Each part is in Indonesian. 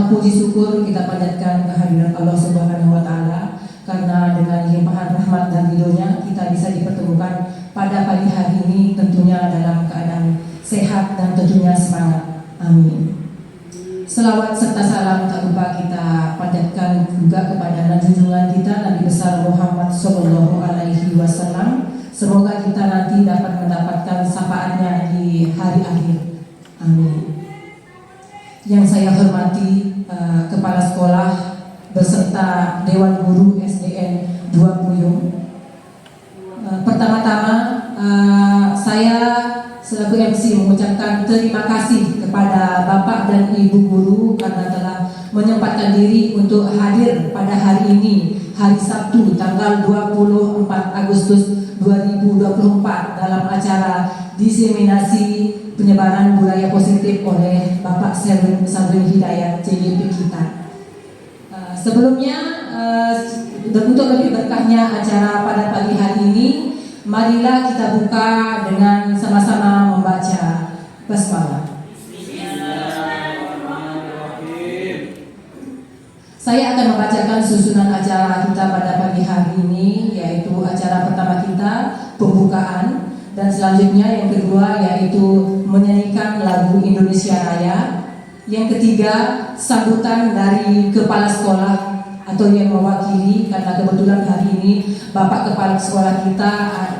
puji syukur kita panjatkan kehadiran Allah Subhanahu wa Ta'ala, karena dengan limpahan rahmat dan ridhonya kita bisa dipertemukan pada pagi hari ini, tentunya dalam keadaan sehat dan tentunya semangat. Amin. Selawat serta salam tak lupa kita panjatkan juga kepada junjungan kita Nabi besar Muhammad Sallallahu Alaihi Wasallam. Semoga kita nanti dapat mendapatkan syafaatnya di hari akhir. Amin. Yang saya hormati Kepala Sekolah beserta Dewan Guru SDN 2 Puyung. Pertama-tama saya selaku MC mengucapkan terima kasih kepada Bapak dan Ibu Guru karena telah menyempatkan diri untuk hadir pada hari ini, hari Sabtu tanggal 24 Agustus 2024 dalam acara diseminasi penyebaran budaya positif oleh Bapak Sadrin Hidayat CGP kita. Sebelumnya untuk lebih berkahnya acara pada pagi hari ini, marilah kita buka dengan sama-sama membaca basmalah. Saya akan membacakan susunan acara kita pada pagi hari ini, yaitu acara pertama kita pembukaan, dan selanjutnya yang kedua yaitu menyanyikan lagu Indonesia Raya, yang ketiga sambutan dari kepala sekolah atau yang mewakili, karena kebetulan hari ini Bapak Kepala Sekolah kita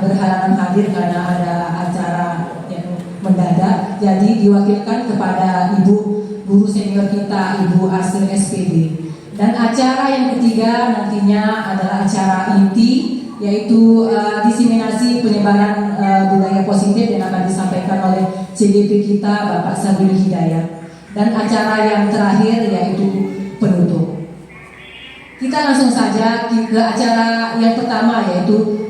berhalangan hadir karena ada acara yang mendadak, jadi diwakilkan kepada Ibu Guru Senior kita, Ibu Asri SPD. Dan acara yang ketiga nantinya adalah acara inti, yaitu diseminasi penyebaran budaya positif yang akan disampaikan oleh CGP kita Bapak Sadrin Hidayat. Dan acara yang terakhir yaitu penutup. Kita langsung saja ke acara yang pertama, yaitu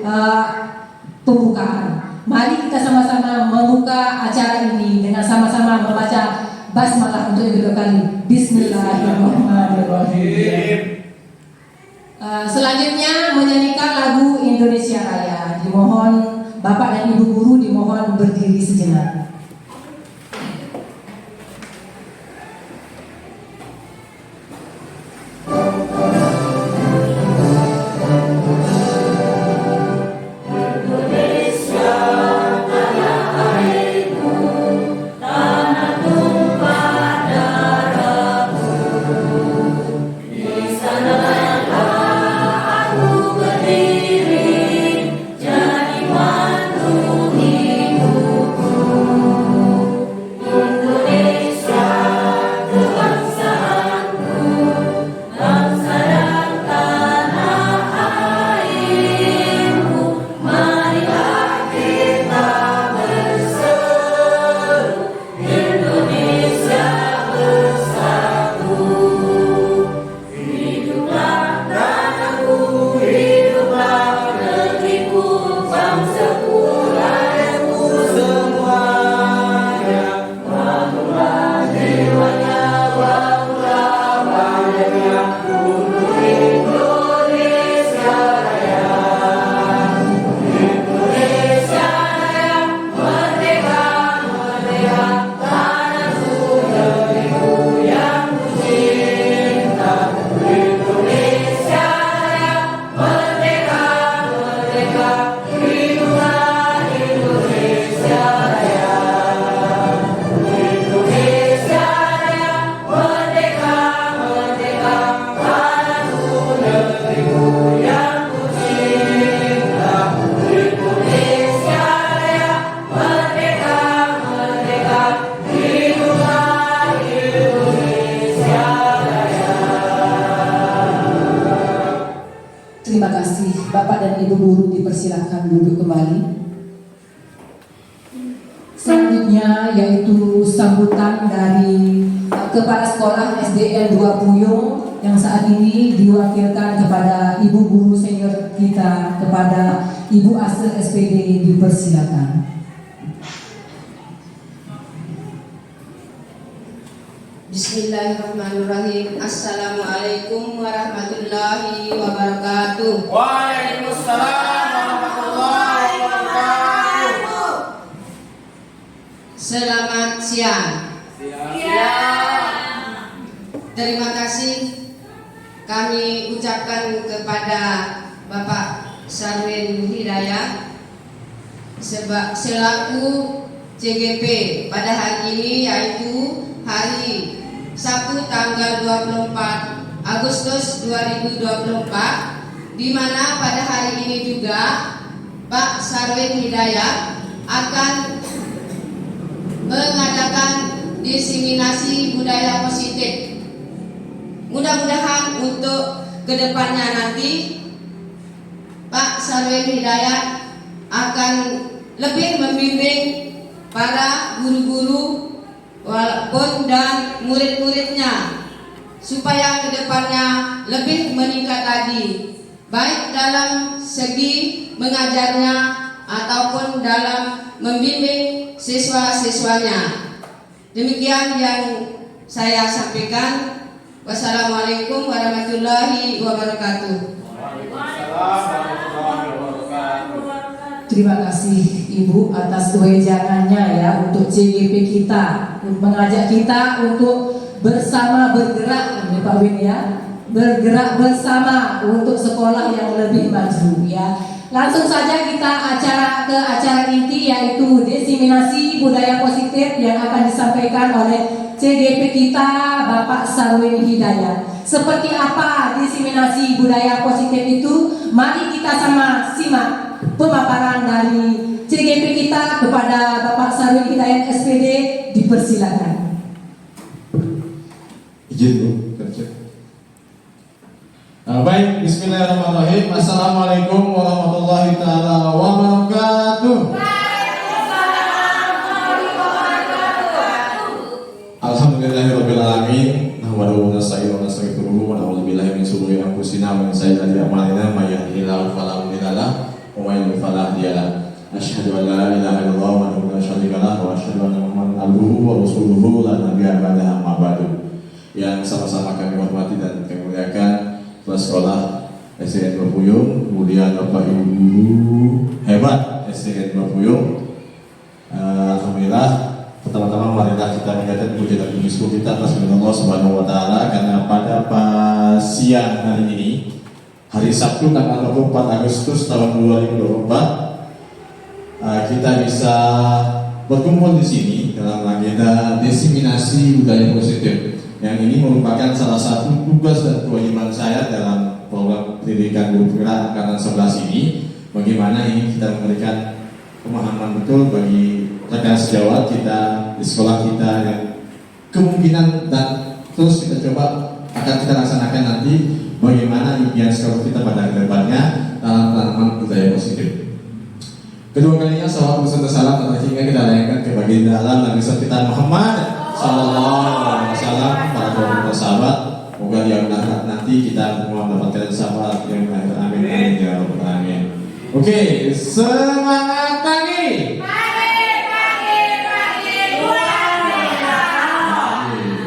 pembukaan. Mari kita sama-sama membuka acara ini dengan sama-sama membaca basmalah untuk yang kedua kali. Bismillahirrahmanirrahim. Selanjutnya menyanyikan lagu Indonesia Raya. Dimohon Bapak dan Ibu Guru dimohon berdiri sejenak. Terima kasih. Bapak dan Ibu Guru dipersilakan duduk kembali. Selanjutnya yaitu sambutan dari Kepala Sekolah SDN 2 Puyung yang saat ini diwakilkan kepada Ibu Guru Senior kita, kepada Ibu Asri SPD, dipersilakan. Bismillahirrahmanirrahim. Assalamualaikum warahmatullahi wabarakatuh. Waalaikumsalam warahmatullahi wabarakatuh. Selamat siang. Siang. terima kasih kami ucapkan kepada Bapak Sarwin Hidayat selaku CGP pada hari ini, yaitu hari Sabtu tanggal 24 Agustus 2024, di mana pada hari ini juga Pak Sarwin Hidayat akan mengadakan diseminasi budaya positif. Mudah-mudahan untuk kedepannya nanti Pak Sarwin Hidayat akan lebih membimbing para guru-guru walaupun dan murid-muridnya supaya kedepannya lebih meningkat lagi, baik dalam segi mengajarnya ataupun dalam membimbing siswa-siswanya. Demikian yang saya sampaikan. Wassalamualaikum warahmatullahi wabarakatuh. Terima kasih Ibu atas wejangannya ya untuk CGP kita, mengajak kita untuk bersama bergerak, ini Pak Win ya, bergerak bersama untuk sekolah yang lebih maju ya. Langsung saja kita ke acara inti, yaitu diseminasi budaya positif yang akan disampaikan oleh CGP kita Bapak Sarwin Hidayat. Seperti apa diseminasi budaya positif itu? Mari kita sama simak pemaparan dari CGP kita kepada Bapak Sarwin Hidayat SPD. Dipersilakan. Izin Bu, kerja. Baik, bismillahirrahmanirrahim. Assalamualaikum warahmatullahi taala wabarakatuh. Alhamdulillahirabbil alamin. Nahmaduhu wa nasta'inuhu wa nastaghfiruhu wa na'udzu billahi min shururi anfusina wa min sayyiati a'malina may yahdihillahu fala mudilla lahu wa may yudlil fala hadiya lahu. Asyhadu an la ilaha illallah wa la syarika lahu wa asyhadu anna Muhammadan abduhu wa rasuluhu la nabiyya ba'dahu amma ba'du. Yang sama-sama kami hormati dan kami muliakan Kepala Sekolah SDN Bapuyung, kemudian Bapak Ibu guru hebat SDN Bapuyung. Alhamdulillah, pertama-tama marilah kita menjadikan puji dan puji syukur kita atas Allah Subhanahu wa taala karena pada siang hari ini, hari Sabtu tanggal 24 Agustus tahun 2024, kita bisa berkumpul di sini dalam agenda diseminasi budaya positif. Yang ini merupakan salah satu tugas dan kewajiban saya dalam program pendidikan guru penggerak angkatan 11 ini. Bagaimana ini kita memberikan pemahaman betul bagi rekan sejawat kita di sekolah kita yang kemungkinan dan terus kita coba akan kita laksanakan nanti bagaimana impian sekolah kita pada kedepannya dalam tanaman budaya positif. Kedua kalinya salawat beserta salam dan hingga kita layangkan ke baginda Allah Nabi kita Muhammad Sallallahu Alaihi Wasallam, para sahabat. Semoga yang nanti kita semua mendapatkan sahabat yang akhir, amin amin ya rabbal alamin. Oke, semangat pagi.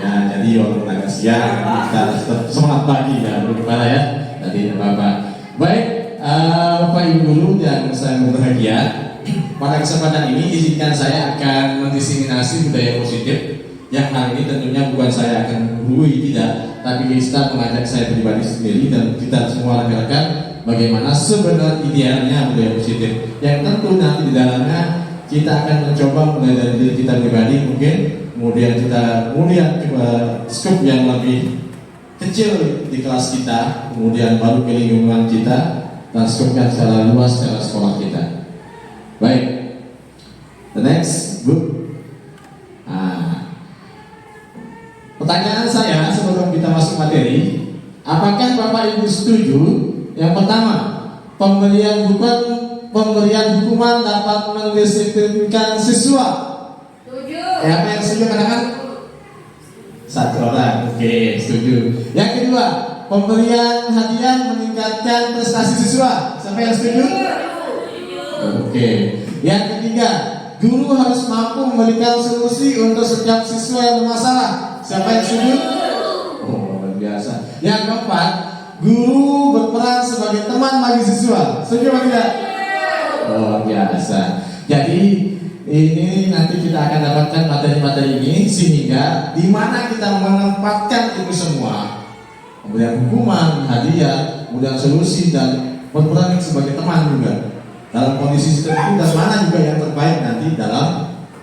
Nah, jadi walaupun agak siang kita tetap semangat pagi ya, gimana ya? Tadi Bapak. Baik, Bapak Ibu guru yang saya berbahagia, pada kesempatan ini izinkan saya akan mendiseminasi budaya positif. Yang hari ini tentunya bukan saya akan menggurui, tidak, tapi kita mengajak saya pribadi sendiri dan kita semua rekan-rekan bagaimana sebenarnya idealnya budaya positif. Yang tentu nanti di dalamnya kita akan mencoba mulai dari diri kita pribadi mungkin, kemudian kita melihat ke skop yang lebih kecil di kelas kita, kemudian baru ke lingkungan kita dan skop yang secara luas secara sekolah kita. Baik, the next group. Pertanyaan saya sebelum kita masuk materi, apakah Bapak Ibu setuju? Yang pertama, pemberian hukuman dapat mendisiplinkan siswa. Setuju. Apa yang setuju katakan? Satu orang, oke, setuju. Yang kedua, pemberian hadiah meningkatkan prestasi siswa. Siapa yang setuju? Oke. Yang ketiga, guru harus mampu memberikan solusi untuk setiap siswa yang bermasalah. Siapa yang setuju? Oh, luar biasa. Yang keempat, guru berperan sebagai teman bagi siswa. Setuju apa tidak? Oh, luar biasa. Jadi ini nanti kita akan dapatkan materi-materi ini sehingga di mana kita menempatkan itu semua, kemudian hukuman, hadiah, kemudian solusi dan berperan sebagai teman juga dalam kondisi tertentu dan mana juga yang terbaik nanti dalam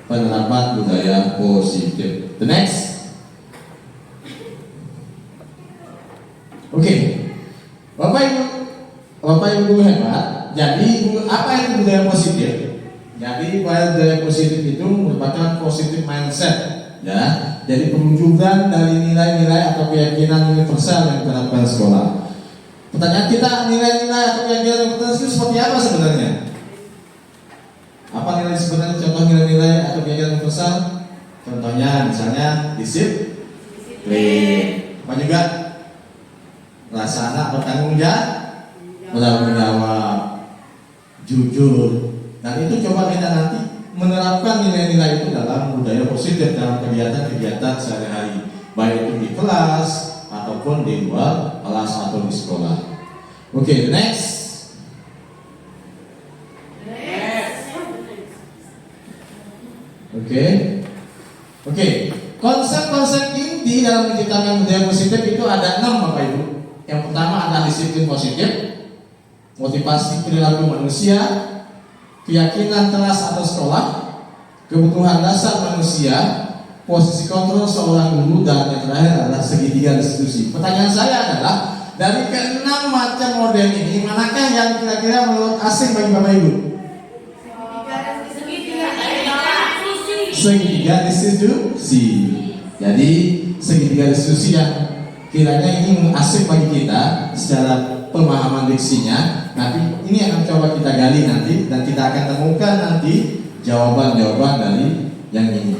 penerapan budaya positif. The next. Oke. Bapak Ibu guru hebat. Jadi apa itu budaya positif? Jadi budaya positif itu merupakan positive mindset, ya. Jadi perwujudan dari nilai-nilai atau keyakinan universal yang diterapkan sekolah. Pertanyaan kita, nilai-nilai atau keyakinan universal itu seperti apa sebenarnya? Apa nilai sebenarnya? Contoh nilai-nilai atau keyakinan universal? Contohnya misalnya disiplin. Apa juga? Rasa anak bertanggung jawab, jujur. Dan itu coba kita nanti menerapkan nilai-nilai itu dalam budaya positif dalam kegiatan-kegiatan sehari-hari, baik itu di kelas ataupun di luar kelas atau di sekolah. Oke, next. Oke. Konsep-konsep inti dalam menciptakan budaya positif itu ada 6, Bapak Ibu. Yang pertama adalah disiplin positif, motivasi perilaku manusia, keyakinan kelas atau sekolah, kebutuhan dasar manusia, posisi kontrol seorang guru, dan yang terakhir adalah segitiga institusi. Pertanyaan saya adalah, dari ke-6 macam model ini, manakah yang kira-kira menurut asing bagi Bapak Ibu? Segitiga institusi. Jadi segitiga institusi yang kiranya ini asing bagi kita secara pemahaman diksinya. Nanti ini akan coba kita gali nanti dan kita akan temukan nanti jawaban-jawaban dari yang ini.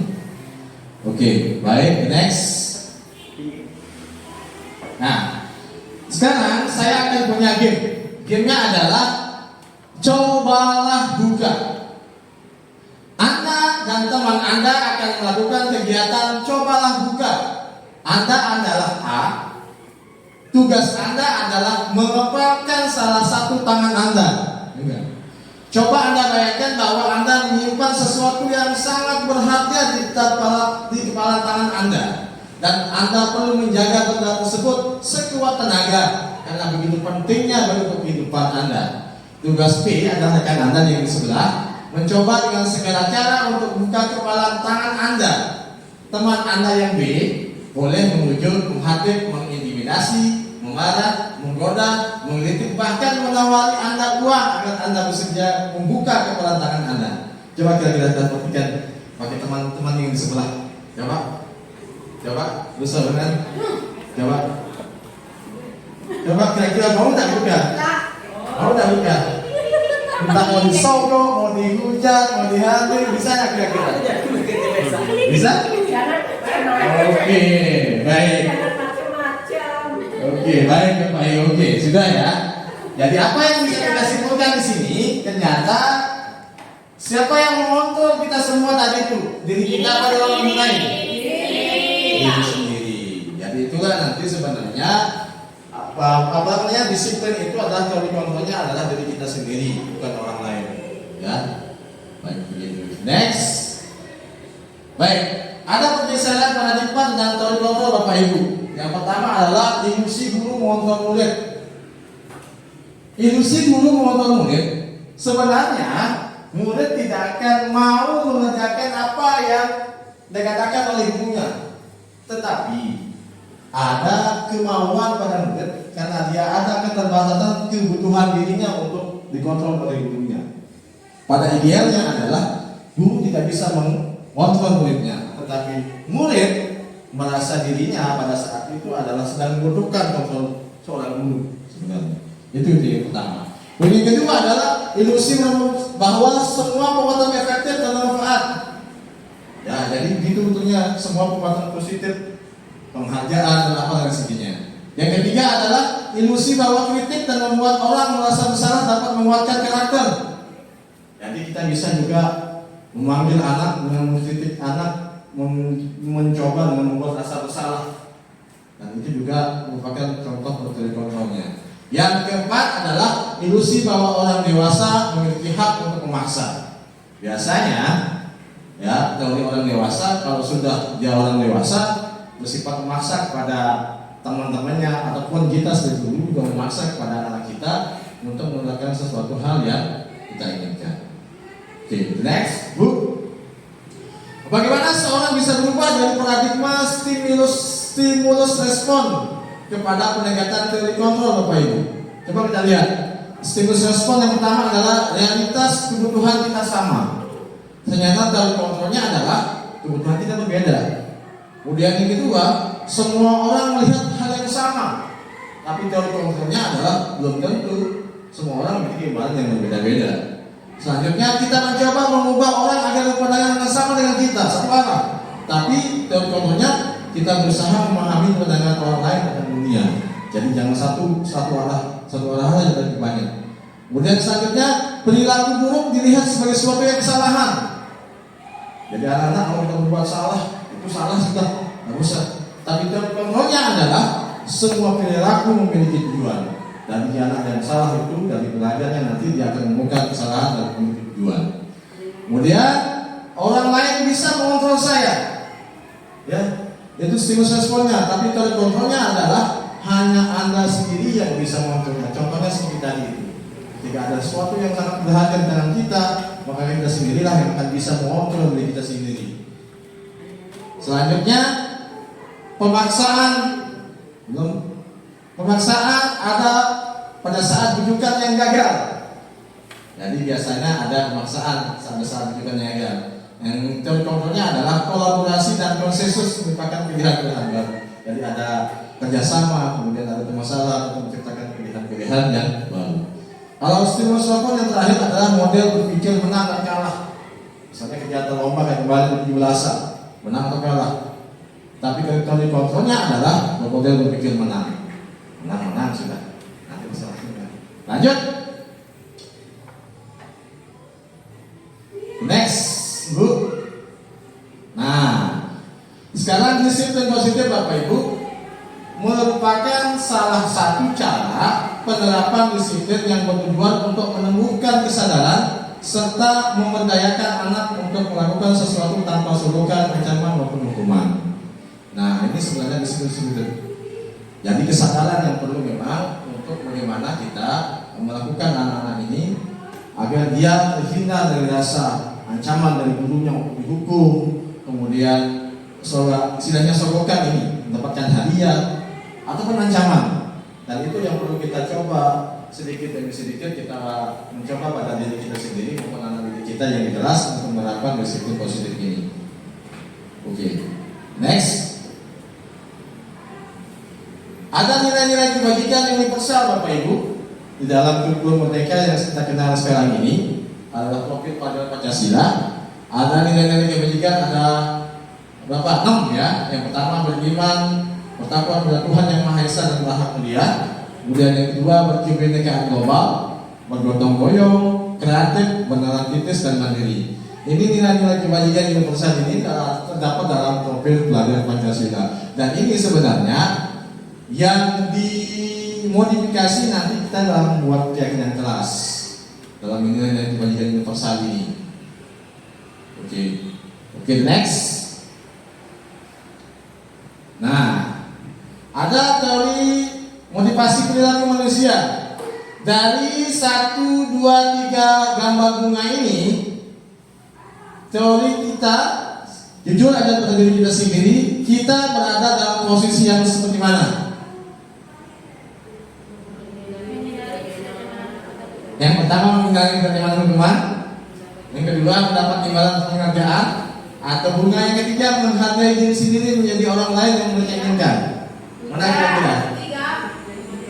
Oke, baik, next. Nah, sekarang saya akan punya game. Gamenya adalah cobalah buka. Anda dan teman Anda akan melakukan kegiatan cobalah buka. Anda adalah A. Tugas Anda adalah mengepalkan salah satu tangan Anda. Coba Anda bayangkan bahwa Anda menyimpan sesuatu yang sangat berharga di kepala tangan Anda, dan Anda perlu menjaga benda tersebut sekuat tenaga karena begitu pentingnya bagi kehidupan Anda. Tugas B adalah rekan Anda yang di sebelah mencoba dengan segala cara untuk buka kepala tangan Anda. Teman Anda yang B boleh mengujuk, menghadik, mengintimidasi, memarah, menggoda, mengkritik, bahkan menawari Anda uang agar Anda bersedia membuka kepala tangan Anda. Coba kira-kira kita perhatikan pakai teman-teman yang di sebelah. Coba, bisa benar? Coba kira-kira mau tak buka? Mau tak buka? Entah mau disogok, mau dihujat, mau dihantu, bisa nggak kira-kira? Bisa? Oke, baik. Oke, baik Bapak Ibu. Oke, sudah ya. Jadi apa yang bisa kita simpulkan di sini? Ternyata siapa yang mengontrol kita semua tadi itu? Diri kita apa orang lain? Diri sendiri. Jadi itulah nanti sebenarnya apa namanya, disiplin itu adalah kalau kontrolnya adalah diri kita sendiri, bukan orang lain. Ya, baik begitu. Next. Baik, ada pergeseran paradigma dan teori kontrol Bapak Ibu. Yang pertama adalah ilusi guru mengontrol murid. Ilusi guru mengontrol murid, sebenarnya murid tidak akan mau mengerjakan apa yang dikatakan oleh gurunya, tetapi ada kemauan pada murid karena dia ada keterbatasan kebutuhan dirinya untuk dikontrol oleh gurunya. Pada idealnya adalah guru tidak bisa mengontrol muridnya, tetapi murid merasa dirinya pada saat itu adalah sedang membutuhkan kontrol seorang guru sebenarnya. Itu yang pertama. Yang kedua adalah ilusi bahwa semua perbuatan efektif dan bermanfaat. Ya, jadi begitu betulnya semua perbuatan positif, penghargaan dan apa dan sebagainya. Yang ketiga adalah ilusi bahwa kritik dan membuat orang merasa bersalah dapat menguatkan karakter. Jadi kita bisa juga memanggil anak dengan mengkritik anak, mencoba dengan membuat rasa bersalah, dan itu juga merupakan contoh dari kontrolnya. Yang keempat adalah ilusi bahwa orang dewasa memiliki hak untuk memaksa. Biasanya Ya, teori orang dewasa, kalau sudah dia orang dewasa bersifat memaksa kepada teman-temannya ataupun kita sebagai guru juga memaksa kepada anak kita untuk melakukan sesuatu hal yang kita inginkan. Oke, next, Bu. Bagaimana seorang bisa berubah dari paradigma stimulus respon kepada penegakan teori kontrol, Bapak Ibu? Coba kita lihat. Stimulus respon yang pertama adalah realitas kebutuhan kita sama. Ternyata teori kontrolnya adalah kebutuhan kita berbeda. Kemudian yang kedua, semua orang melihat hal yang sama. Tapi teori kontrolnya adalah belum tentu semua orang memiliki gambaran yang berbeda-beda. Selanjutnya kita mencoba mengubah orang agar berpandangan yang sama dengan kita, satu arah. Tapi teori kontrolnya kita berusaha memahami pandangan orang lain tentang dunia. Jadi jangan satu arah saja dari banyak. Kemudian selanjutnya perilaku buruk dilihat sebagai suatu yang kesalahan. Jadi anak-anak kalau kita berbuat salah itu salah sudah nggak usah. Tapi teori kontrolnya adalah semua perilaku memiliki tujuan. Dan anak yang salah itu dari belajarnya nanti dia akan menemukan kesalahan dan memiliki tujuan. Kemudian orang lain bisa mengontrol saya, ya itu stimulus responnya. Tapi teori kontrolnya adalah hanya Anda sendiri yang bisa mengontrolnya. Contohnya seperti tadi itu. Ketika ada sesuatu yang sangat berharga di dalam kita, maka kita sendirilah yang akan bisa mengontrol diri kita sendiri. Selanjutnya pemaksaan. Pemaksaan ada pada saat rujukan yang gagal. Jadi biasanya ada pemaksaan pada saat rujukan yang gagal. Yang teori kontrolnya adalah kolaborasi dan konsensus merupakan pilihan beragam. Jadi ada kerjasama, kemudian ada masalah untuk menciptakan pilihan-pilihan yang baru. Kalau stimulus respon yang terakhir adalah model berpikir menang dan kalah. Misalnya kegiatan lomba kayak kemarin di Belasa, menang atau kalah. Tapi teori kontrolnya adalah model berpikir menang. Menang sudah. Nanti masalahnya. Lanjut. Next, Bu. Nah, sekarang disiplin positif Bapak Ibu merupakan salah satu cara penerapan disiplin yang bertujuan untuk menumbuhkan kesadaran serta memberdayakan anak untuk melakukan sesuatu tanpa sorotan, ancaman maupun hukuman. Nah, ini sebenarnya disiplin. Jadi kesadaran yang perlu memang untuk bagaimana kita melakukan anak-anak ini agar dia terhindar dari rasa ancaman dari gurunya untuk dihukum, kemudian istilahnya sogokan ini mendapatkan hadiah ataupun ancaman. Dan itu yang perlu kita coba sedikit demi sedikit kita mencoba pada diri kita sendiri maupun anak didik kita yang keras untuk menerapkan disiplin positif ini. Oke, next. Ada nilai-nilai kebajikan yang universal Bapak Ibu di dalam kurikulum Merdeka yang kita kenal sekarang ini adalah profil pada Pancasila. Ada nilai-nilai kebajikan ada berapa? 6 ya. Yang pertama beriman, bertakwa kepada Tuhan yang Maha Esa dan Maha Mulia. Kemudian yang kedua berkebinekaan global, bergotong royong, kreatif, beneran kritis dan mandiri. Ini nilai-nilai kebajikan universal ini terdapat dalam profil pelajar Pancasila. Dan ini sebenarnya yang dimodifikasi nanti kita dalam membuat keyakinan kelas dalam nilai kebajikan universal ini. Oke, next. Nah, ada teori motivasi perilaku manusia. Dari 1, 2, 3 gambar bunga ini, teori kita jujur aja pada diri kita sendiri, kita berada dalam posisi yang seperti mana? Yang pertama menghindari penerimaan hukuman, yang kedua mendapat imbalan penghargaan, atau bunga yang ketiga menghargai diri sendiri menjadi orang lain yang mereka inginkan. Mana kira-kira?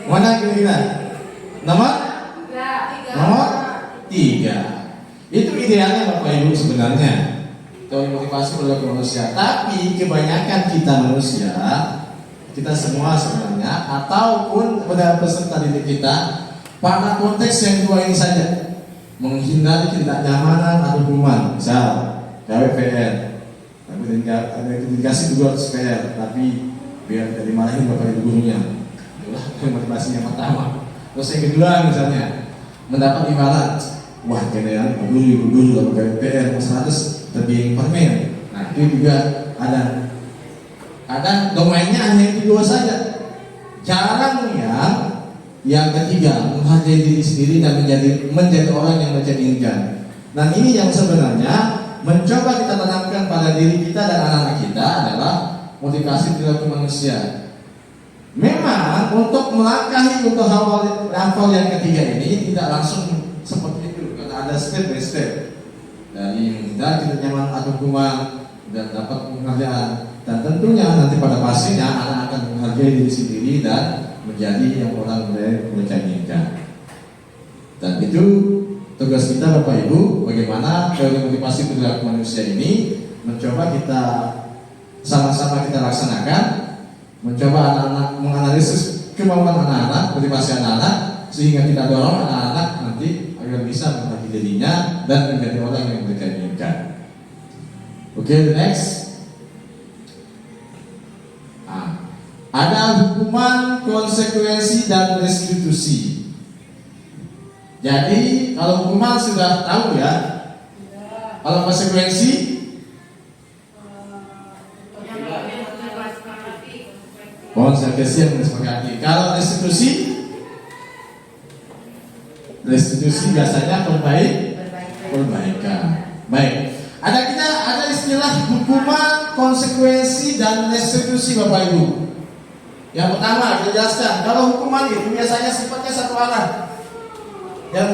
Mana kira-kira? Nomor 3. Itu idealnya Bapak Ibu sebenarnya. Teori motivasi perilaku manusia. Tapi kebanyakan kita manusia, kita semua sebenarnya, ataupun pada peserta didik kita, pada konteks yang dua ini saja, menghindari ketidaknyamanan atau hukuman, misal KWPR, tapi dikasih 200 PR, tapi biar tidak dimarahin bapak ibu gurunya. Itulah motivasi yang pertama. Terus yang kedua misalnya mendapat imbalan, wah kayaknya guru dapat KWPR 100 tebing permen. Nah itu juga ada. Kadang domainnya hanya itu dua saja. Jarang yang ketiga menghargai diri sendiri dan menjadi orang yang mencerminkan. Dan ini yang sebenarnya mencoba kita tanamkan pada diri kita dan anak-anak kita adalah motivasi perilaku manusia. Memang untuk melangkahi untuk hal yang ketiga ini tidak langsung seperti itu, karena ada step by step dari mudah tidak nyaman atau hukuman dan dapat penghargaan. Dan tentunya nanti pada pastinya anak akan menghargai diri sendiri dan menjadi yang orang mereka inginkan. Dan itu tugas kita Bapak Ibu, bagaimana teori motivasi perilaku manusia ini mencoba kita sama-sama kita laksanakan, mencoba anak-anak menganalisis kemauan anak-anak, motivasi anak-anak, sehingga kita dorong anak-anak nanti agar bisa menghargai dirinya dan menjadi orang yang mereka inginkan. Oke, the next. Ada hukuman, konsekuensi, dan restitusi. Jadi kalau hukuman sudah tahu ya. Kalau konsekuensi, konsekuensi yang disepakati. Kalau restitusi, biasanya perbaikan. Baik. Ada istilah hukuman, konsekuensi, dan restitusi Bapak Ibu. Yang pertama kita jelaskan, kalau hukuman itu biasanya sifatnya satu arah, yang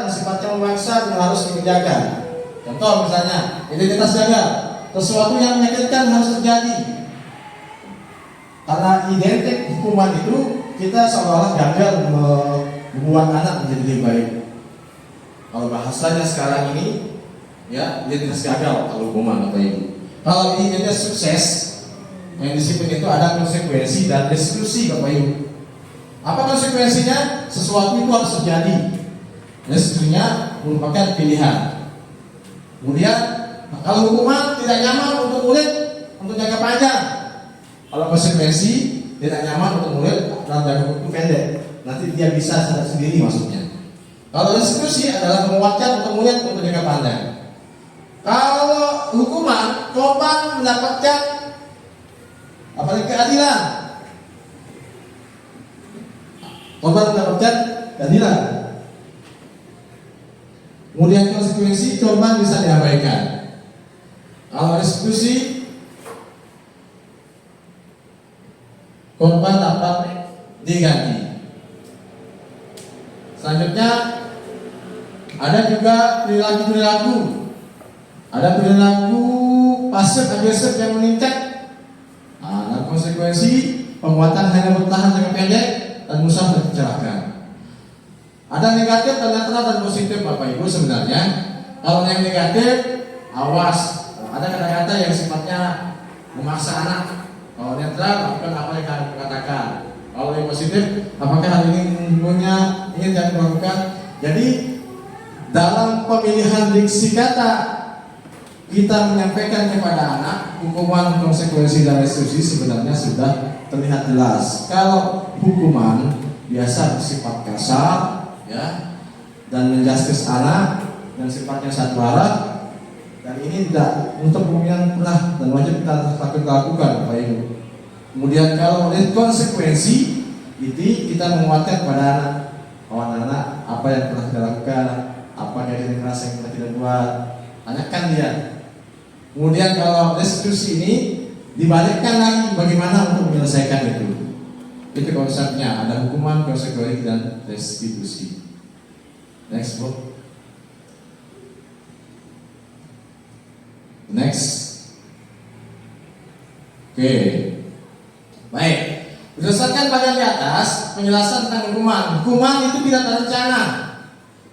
sifatnya memaksa dan harus dikerjakan. Contoh misalnya identitas gagal, sesuatu yang menyakitkan harus terjadi. Karena identik hukuman itu kita seolah-olah gagal membuat anak menjadi lebih baik. Kalau bahasanya sekarang ini, ya identitas gagal kalau hukuman Bapak Ibu. Kalau identitas sukses, yang disiplin itu ada konsekuensi dan restitusi Bapak Ibu. Apa konsekuensinya? Sesuatu itu harus terjadi. Restitusinya merupakan pilihan. Kemudian kalau hukuman tidak nyaman untuk murid untuk jangka panjang. Kalau konsekuensi tidak nyaman untuk murid dalam jangka waktu pendek. Nanti dia bisa sadar sendiri maksudnya. Kalau restitusi adalah menguatkan untuk murid untuk jangka panjang. Kalau hukuman, korban mendapatkan keadilan. Korban mendapatkan keadilan. Kemudian konsekuensi, korban bisa diabaikan. Kalau restitusi, korban dapat diganti. Selanjutnya ada juga perilaku. Ada perilaku pasif agresif yang meningkat. Konsekuensi penguatan hanya bertahan jangka pendek dan mudah tercerahkan. Ada negatif dan netral dan positif Bapak Ibu sebenarnya. Kalau yang negatif, awas. Ada kata-kata yang sifatnya memaksa anak. Kalau netral, lakukan apa yang kalian katakan. Kalau yang positif, apakah hal ini ingin jangan dilakukan. Jadi dalam pemilihan diksi kata kita menyampaikan kepada anak hukuman, konsekuensi, dan restitusi sebenarnya sudah terlihat jelas. Kalau hukuman biasa bersifat kasar, ya, dan menjustis anak dan sifatnya satu arah, dan ini tidak untuk pemilihan pernah dan wajib kita lakukan Bapak Ibu. Kemudian kalau oleh konsekuensi itu kita menguatkan pada anak apa yang pernah kita lakukan, apa kejadian keras yang kita tidak buat, tanyakan dia. Kemudian kalau restitusi ini dibalikkan lagi bagaimana untuk menyelesaikan itu. Itu konsepnya, ada hukuman, konsekuensi, dan restitusi. Next book. Next. Oke. Baik. Berdasarkan bagian di atas penjelasan tentang hukuman. Hukuman itu tidak terencana.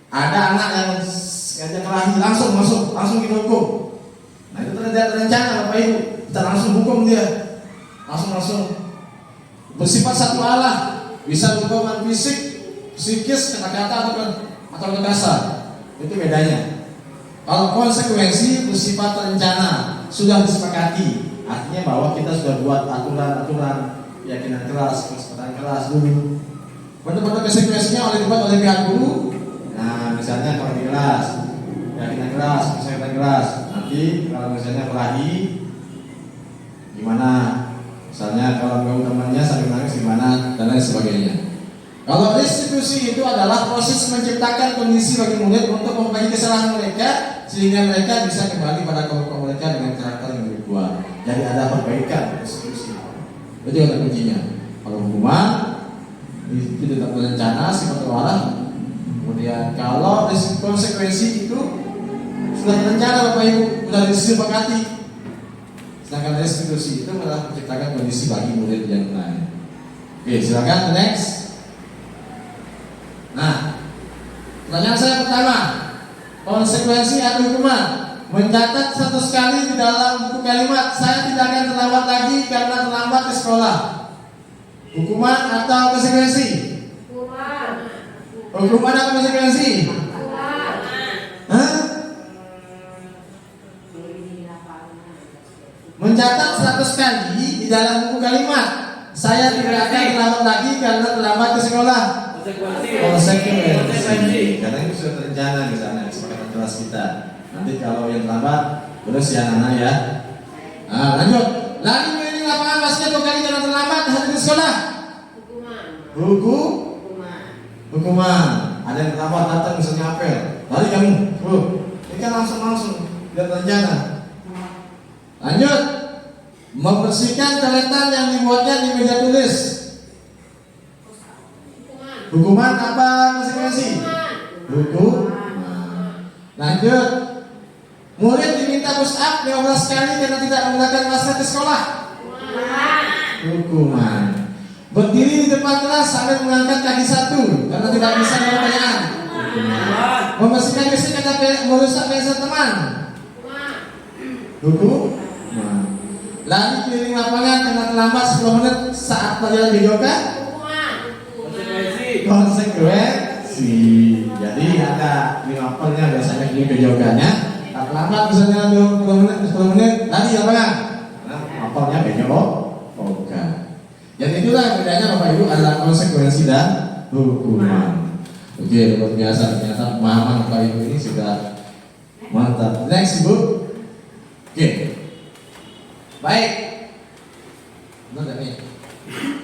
Ada anak yang ngajak kelahi langsung dihukum. Nah itu tidak terencana Bapak Ibu. Kita langsung hukum dia. Langsung bersifat satu arah. Bisa hukuman fisik, psikis, kata-kata atau kasar. Itu bedanya. Kalau konsekuensi bersifat terencana, sudah disepakati. Artinya bahwa kita sudah buat aturan-aturan keyakinan keras, kesempatan keras dulu. Bentuk-bentuk konsekuensinya dibuat oleh pihak guru. Nah, misalnya kalau di kelas, keyakinan keras, kesehatan keras. Nanti kalau misalnya kelahi gimana? Misalnya kalau kamu temannya saling nangis gimana dan lain sebagainya. Kalau restitusi itu adalah proses menciptakan kondisi bagi murid untuk memperbaiki kesalahan mereka sehingga mereka bisa kembali pada kelompok mereka dengan karakter yang lebih kuat. Jadi ada perbaikan restitusi. Itu kata kuncinya. Kalau hukuman itu tetap berencana sifat terlarang. Kemudian kalau konsekuensi itu sudah terencana Bapak Ibu, sudah disepakati. Sedangkan restitusi itu malah menciptakan kondisi bagi murid yang lain. Oke, silakan next. Nah, pertanyaan saya pertama, konsekuensi atau hukuman. Mencatat 100 kali di dalam buku kalimat, saya tidak akan terlambat lagi karena terlambat ke sekolah. Hukuman atau konsekuensi? Hukuman atau konsekuensi? Hah? Mencatat 100 kali di dalam buku kalimat, saya tidak akan terlambat lagi karena terlambat ke sekolah. Konsekuensi. Karena itu sudah terencana di sana kesepakatan kelas kita. Nanti kalau yang terlambat, terus ya anak ya. Nah, lanjut. Lari keliling lapangan basket 2 kali karena terlambat hadir ke sekolah. Hukuman. Ada yang terlambat datang misalnya apel. Lari kamu. Ini kan langsung biar terencana. Lanjut. Membersihkan coretan yang dibuatnya di meja tulis. Hukuman apa konsekuensi? Hukuman. Lanjut. Murid diminta push up 15 kali karena tidak menggunakan masker ke sekolah. Hukuman. Berdiri di depan kelas sambil mengangkat kaki satu karena tidak bisa jawab pertanyaan. Hukuman. Membersihkan WC karena merusak pensel teman. Hukuman. Lari keliling lapangan karena terlambat 10 menit saat pelajaran videokan. Konsekuensi. Jadi ada 5 apelnya biasanya di videokannya. Tak terlambat misalnya 10 menit lari lapangan. Nah, apelnya videokan. Jadi itulah bedanya Bapak Ibu adalah konsekuensi dan hukuman. Oke, luar biasa ternyata pemahaman Bapak Ibu ini sudah mantap. Next Ibu. Oke. Baik. Benar nih.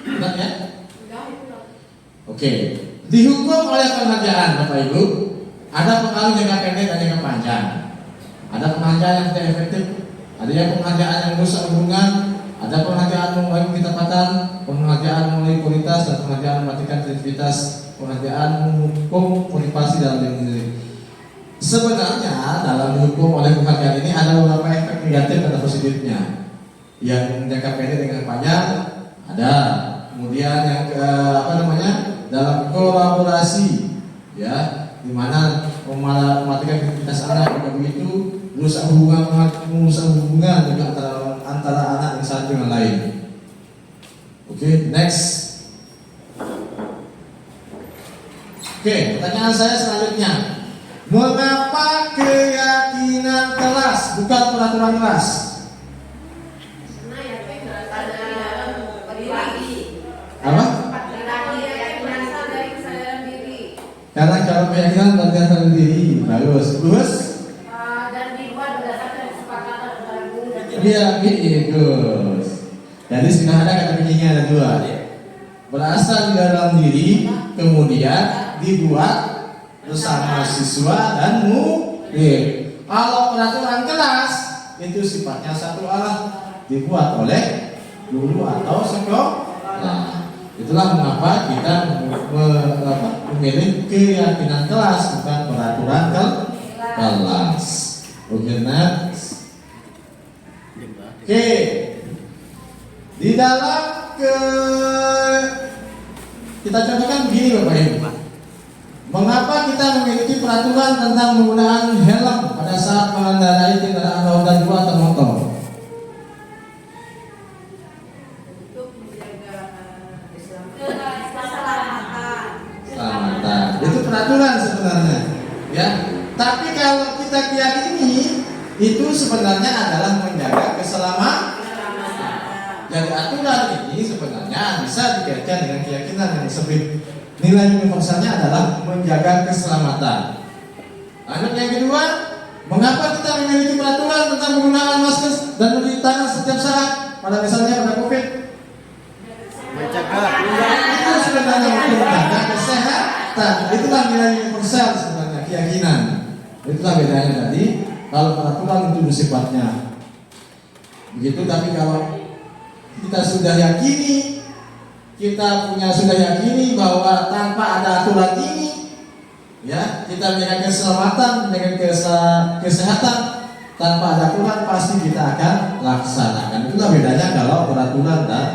Benar ya? Oke. Dihukum oleh penghargaan Bapak Ibu. Ada pengaruh jangka pendek dan jangka panjang. Ada penghargaan yang tidak efektif. Ada yang penghargaan yang merusak hubungan. Ada penghargaan mengurangi ketepatan, penghargaan mengurangi kualitas, dan penghargaan mematikan kreativitas, penghargaan menghukum motivasi dalam diri sendiri. Sebenarnya dalam dihukum oleh penghargaan ini ada beberapa efek negatif dan positifnya. Yang jangka pendek dengan panjang ada. Kemudian yang dalam kolaborasi, ya, di mana mematikan kreativitas anak juga begitu, merusak hubungan juga antara anak yang satu dengan lain. Oke, next. Oke, pertanyaan saya selanjutnya. Mengapa keyakinan kelas bukan peraturan kelas? Apa? Karena kalau keyakinan berdasarkan diri, bagus. Terus? Dan dibuat berdasarkan kesepakatan antara guru dan Iya, bagus. Jadi sudah ada kata kuncinya ada 2. Berasal di dalam diri, kemudian dibuat bersama siswa dan murid. Kalau peraturan kelas itu sifatnya satu arah, dibuat oleh guru atau sekolah. Itulah mengapa kita memilih keyakinan kelas bukan peraturan kelas. Oke, next. Oke. Di dalam kita contohkan begini Bapak Ibu. Mengapa kita memiliki peraturan tentang penggunaan helm pada saat mengendarai kendaraan roda 2 atau motor? Keselamatan. Itu peraturan sebenarnya, ya. Tapi kalau kita keyakini itu sebenarnya adalah menjaga keselamatan. Jadi aturan ini sebenarnya bisa dikaitkan dengan keyakinan yang disebut nilai universalnya adalah menjaga keselamatan. Lanjut yang kedua, Mengapa kita memiliki peraturan tentang penggunaan masker dan mencuci tangan setiap saat? Pada misalnya pada COVID, Mencegah. itu sebenarnya untuk menjaga kesehatan. Itulah nilai universal sebenarnya, keyakinan. Itulah bedanya tadi. Kalau peraturan itu bersifatnya begitu, tapi kalau kita sudah yakini, sudah yakini bahwa tanpa ada aturan ini, ya, kita menjaga keselamatan, menjaga kesehatan tanpa ada aturan, pasti kita akan laksanakan. Itulah bedanya kalau peraturan dan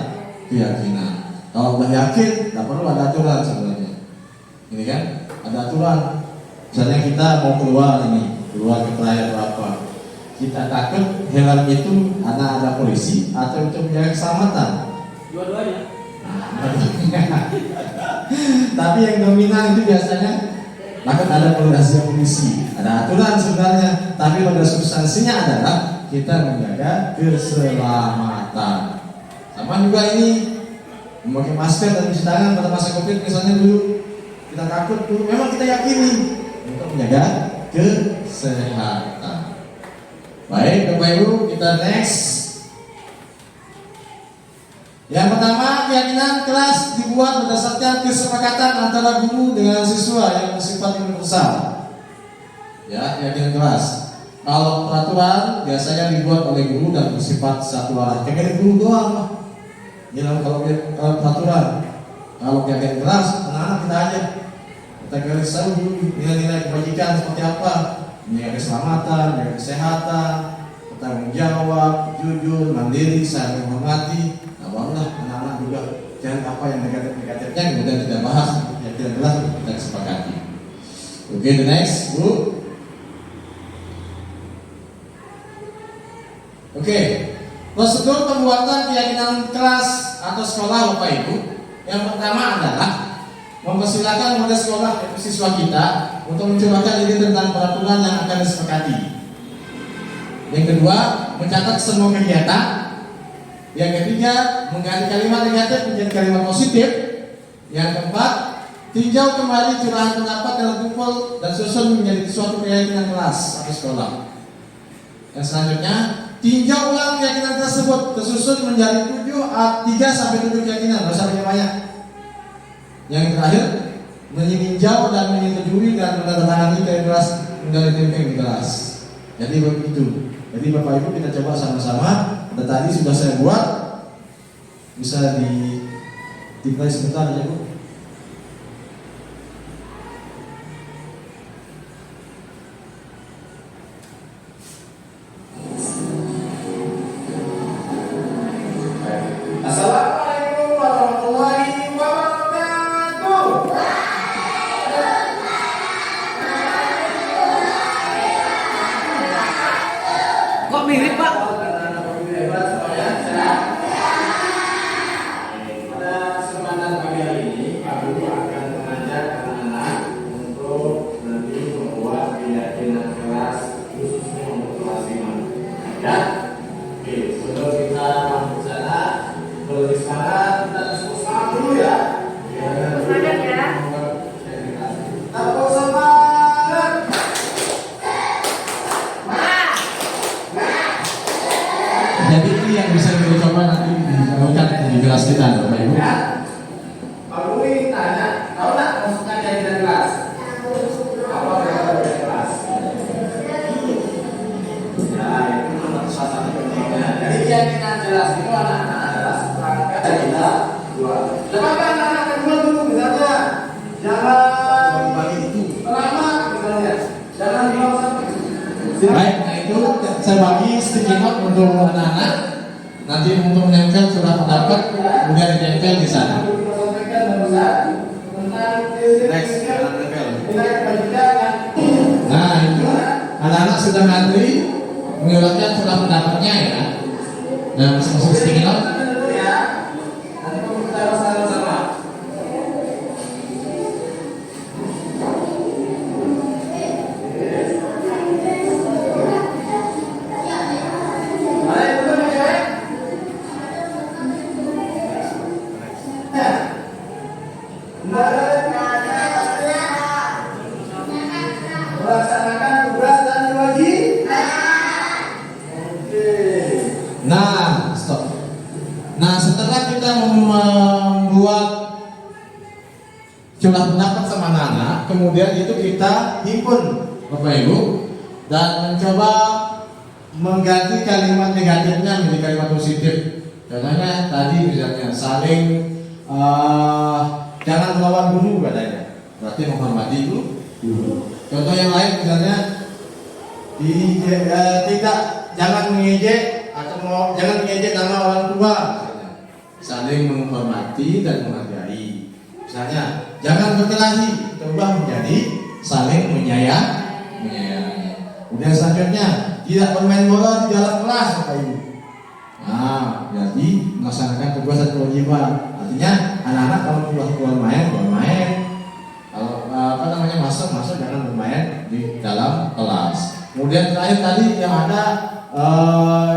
keyakinan. Kalau udah yakin, tidak perlu ada aturan sebenarnya. Ini kan ada aturan. Misalnya kita mau keluar ke trayek apa, kita takut helm itu ada polisi atau untuk menjaga keselamatan. Dua-duanya. Tapi yang dominan itu biasanya maka ada polisi. Ada aturan sebenarnya, tapi pada substansinya adalah kita menjaga keselamatan. Sama juga ini memakai masker dan mencuci tangan pada masa COVID misalnya dulu kita takut dulu, memang kita yakini untuk menjaga kesehatan. Baik, Bapak Ibu, kita next. Yang pertama, keyakinan kelas dibuat berdasarkan kesepakatan antara guru dengan siswa yang bersifat universal. Ya, keyakinan kelas. Kalau peraturan biasanya dibuat oleh guru dan bersifat satu arah. Keyakinan guru doang, Pak. Kalau peraturan, kalau keyakinan kelas, anak-anak kita aja. Kita garis tahu dulu nilai-nilai kebajikan seperti apa, menjaga keselamatan, menjaga kesehatan, bertanggung jawab, jujur, mandiri, saling menghormati. Nah, barulah anak-anak juga jangan apa yang negatif-negatifnya kemudian kita bahas, yang tidak jelas kita sepakati. Oke, the next, Bu. Oke, prosedur pembuatan keyakinan kelas atau sekolah Bapak Ibu. Yang pertama adalah mempersilakan kepada sekolah atau siswa kita untuk mencurahkan ide tentang peraturan yang akan disepakati. Yang kedua, mencatat semua kegiatan. Yang ketiga, mengganti kalimat negatif menjadi kalimat positif. Yang keempat, tinjau kembali curahan pendapat yang terkumpul dan susun menjadi suatu keyakinan kelas atau sekolah. Yang selanjutnya, tinjau ulang keyakinan tersebut tersusun menjadi 3-7 keyakinan, nggak usah banyak. Yang terakhir, meninjau dan menyetujui dan menandatangani kelas menjadi tempeng di kelas. Jadi begitu. Jadi Bapak Ibu kita coba sama-sama. Tadi sudah saya buat, bisa dimulai sebentar aja Bu. Assalamualaikum warahmatullahi wabarakatuh. Kok mirip, Pak? Jadi ini yang bisa kita coba nanti dijalankan di kelas kita, Bapak Ibu. Pak Guru ini tanya, tahu nggak maksudnya keyakinan kelas? Apa keyakinan kelas? Ya, itu nomor satu pentingnya. Jadi keyakinan kelas itu anak-anak adalah seperangkat kita dua. Lepaskan anak-anak kedua dulu misalnya, jangan lama misalnya, jangan dibawa sampai. Baik, nah itu saya bagi sticky note untuk anak-anak. Nanti untuk menempel surat pendapat, kemudian ditempel di sana. Next, nah itu anak-anak sudah ngantri mengirimkan surat pendapatnya ya. Dan masing-masing sticky note. Melaksanakan tugas dan diwajib dibuat jumlah pendapat sama anak-anak, kemudian itu kita himpun Bapak Ibu dan mencoba mengganti kalimat negatifnya menjadi kalimat positif. Contohnya tadi misalnya saling jangan melawan guru katanya, berarti menghormati guru. Contoh yang lain misalnya tidak jangan mengejek atau jangan mengejek nama orang tua, misalnya. Saling menghormati dan menghargai. Misalnya jangan berkelahi, ubah menjadi saling menyayangi. Kemudian selanjutnya tidak bermain bola di dalam kelas Bapak Ibu. Nah, jadi melaksanakan tugas dan kewajiban. Artinya anak-anak kalau keluar main, kalau masuk jangan bermain di dalam kelas. Kemudian terakhir tadi yang ada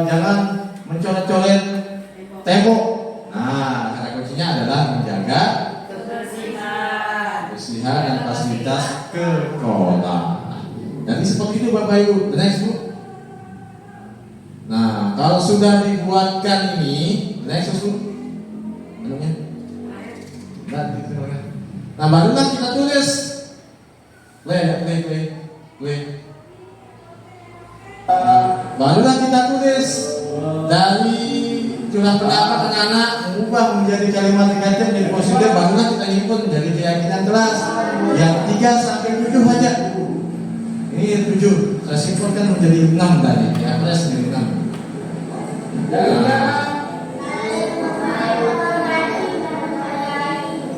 jangan mencoret-coret tembok. Nah, kata kuncinya adalah menjaga kebersihan dan fasilitas sekolah. Jadi seperti itu Bapak Ibu. Next Bu. Nah, kalau sudah dibuatkan ini, next Bu. Nah, barulah kita tulis. Barulah kita tulis dari jumlah pendapat anak-anak mengubah menjadi kalimat negatif menjadi positif, barulah kita himpun menjadi keyakinan kelas yang 3 sampai 7 aja. Ini 7, saya simpulkan menjadi 6 tadi, ya plus menjadi 6.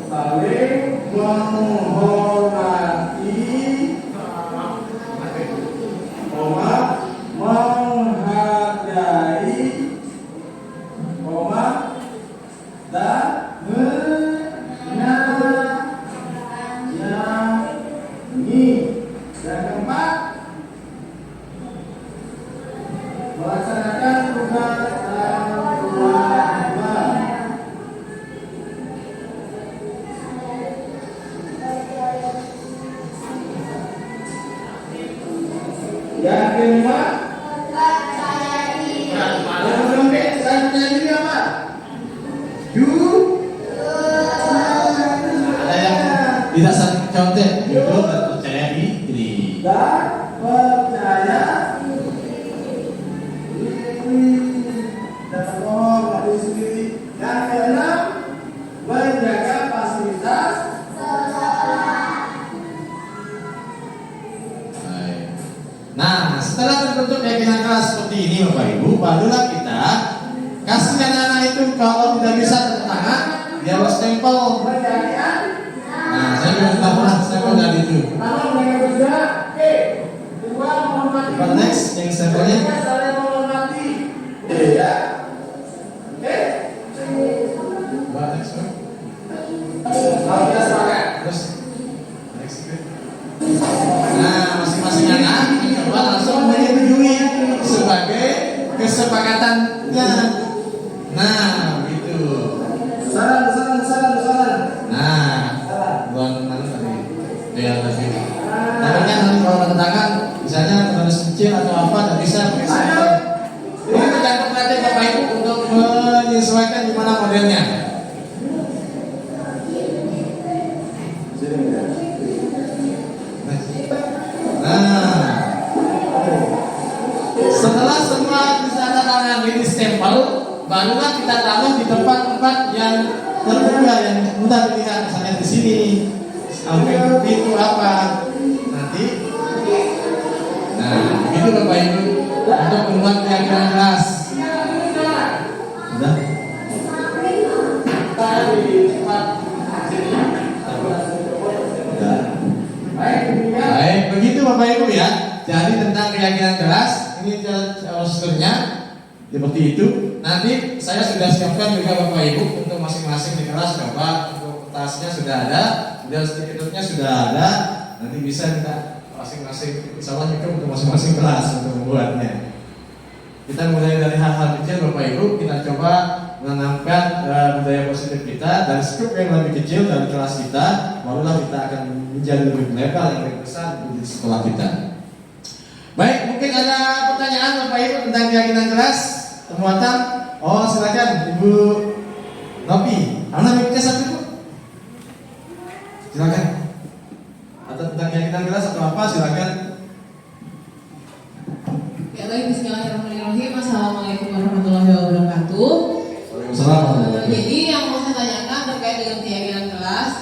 Saling menghormati, menghargai, dan menyayangi. Yang keempat, melaksanakan tugas dan kewajiban. Yang kelima, saya diri apa? Ada yang tidak saling contek, jujur dan percaya diri. Dan percaya diri dan menghormati sendiri. Yang keenam, menjaga fasilitas. Nah, setelah terbentuk keyakinan kelas seperti ini Bapak Ibu, barulah kita kasih anak-anak itu kalau tidak bisa tanda tangan, dia harus stempel. Nah, saya belum tahu lah, saya mau dari itu. Pertama, mereka berdua. Kedua, menghormati. Next, yang stempelnya. Saling menghormati. Ya. Buat next one. Kalau kita sepakat. Terus next. Nah, masing-masing anak coba langsung menyetujui sebagai kesepakatannya. Nah, gitu. Saran. Nah, buat mana tadi? Ya, tadi. Namanya nanti kalau tanda tangan, misalnya terlalu kecil atau apa, tidak bisa pakai stempel. Ini tergantung nanti Bapak Ibu untuk menyesuaikan di mana modelnya. Nah, setelah semua tanda tangan ini stempel, barulah kita taruh di tempat-tempat yang terbuka yang mudah dilihat, misalnya di sini, samping pintu apa, nanti. Nah, itu Bapak Ibu untuk membuat keyakinan kelas. Sudah. Baik, begitu Bapak Ibu ya. Jadi tentang keyakinan kelas, ini prosedurnya seperti itu. Nanti saya sudah siapkan juga Bapak Ibu untuk masing-masing di kelas. Bapak untuk tasnya sudah ada, kemudian stikernya sudah ada. Nanti bisa kita masing-masing, insyaallah juga untuk masing-masing kelas untuk membuatnya. Kita mulai dari hal-hal kecil Bapak Ibu, kita coba menanamkan budaya positif kita dan skup yang lebih kecil dari kelas kita, barulah kita akan menjadi lebih lebar yang lebih besar di sekolah kita. Baik, mungkin ada pertanyaan Bapak Ibu tentang keyakinan kelas, temuan. Oh, silakan Ibu Nopi. Mana mikirnya satu Bu? Silakan. Atau tentang keyakinan kelas atau apa, silakan. Ya baik, bismillahirrahmanirrahim. Assalamualaikum warahmatullahi wabarakatuh. Waalaikumsalam. Jadi yang mau saya tanyakan terkait dengan keyakinan kelas,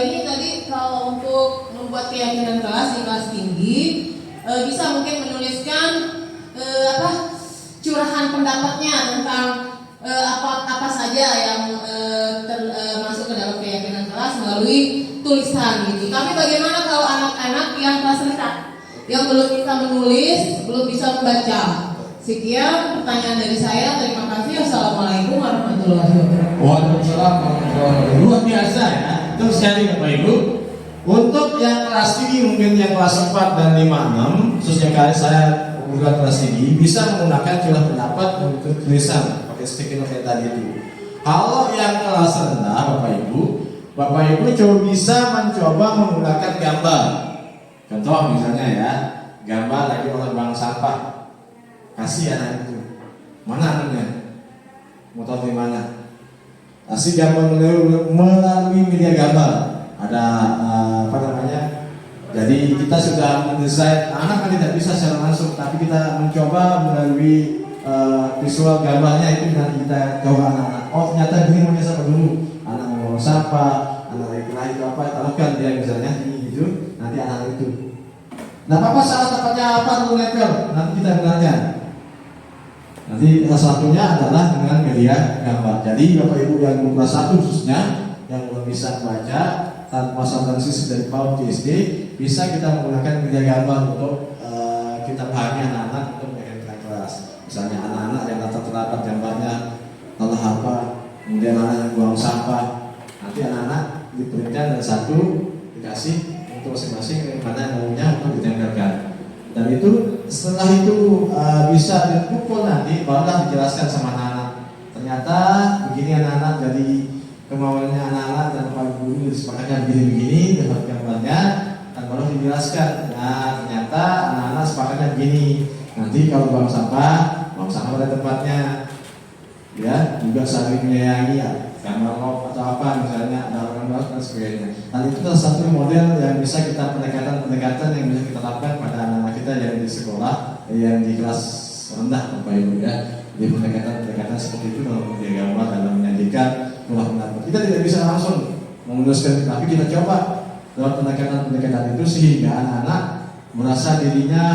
ini tadi kalau untuk membuat keyakinan kelas di kelas tinggi, bisa mungkin menuliskan curahan pendapatnya tentang apa saja yang masuk ke dalam keyakinan kelas melalui tulisan gitu. Tapi bagaimana kalau anak-anak yang kelas rendah, yang belum bisa menulis, belum bisa membaca? Sekian pertanyaan dari saya. Terima kasih. Assalamualaikum warahmatullahi wabarakatuh. Waalaikumsalam warahmatullahi wabarakatuh. Luar biasa ya. Terus sekali Bapak Ibu. Untuk yang kelas tinggi, mungkin yang kelas 4 dan 5, 6, khususnya kali saya bukan kelas tinggi, bisa menggunakan curah pendapat untuk tulisan pakai stiker kayak tadi itu. Kalau yang kelas rendah, Bapak Ibu coba bisa mencoba menggunakan gambar. Contoh misalnya ya, gambar lagi orang buang sampah. Kasih anak itu, mana anaknya? Mau tahu di mana? Kasih gambar melalui media gambar. Ada jadi kita sudah mendesain, anak kan tidak bisa secara langsung, tapi kita mencoba melalui visual gambarnya itu nanti kita coba anak-anak. Oh ternyata gini maunya sama dulu, anak mau sampah, anak lagi kena itu apa, taruhkan dia misalnya ini gitu, nanti anak itu. Nah apa salah tepatnya apa dulu nempel? Nanti kita belajar. Nanti salah satunya adalah dengan media gambar. Jadi Bapak Ibu yang kelas 1 khususnya yang belum bisa membaca tanpa transis dari PAUD ke SD, bisa kita menggunakan media gambar untuk kita pahami anak-anak untuk mengenai kelas. Misalnya anak-anak yang terdapat gambarnya lelah apa, kemudian anak yang buang sampah, nanti anak-anak diberikan dan satu dikasih untuk masing-masing mana maunya untuk ditempelkan. Dan itu setelah itu bisa dipukul nanti barulah dijelaskan sama anak-anak. Ternyata begini anak-anak, jadi kemauannya anak-anak dan Pak Guru disepakatkan begini dapat gambarnya, dan baru dijelaskan. Nah ternyata anak-anak sepakatnya begini. Nanti kalau buang sampah pada tempatnya. Ya juga saling menyayangi ya. Gambar log atau apa misalnya ada gambar dan sebagainya. Dan itu adalah satu model yang bisa kita pendekatan yang bisa kita lakukan pada anak-anak kita yang di sekolah, yang di kelas rendah Bapak Ibu ya. Di pendekatan seperti itu dalam media gambar dalam menyajikan rumah pendapat. Kita tidak bisa langsung menuliskan, tapi kita coba dalam pendekatan itu sehingga anak-anak merasa dirinya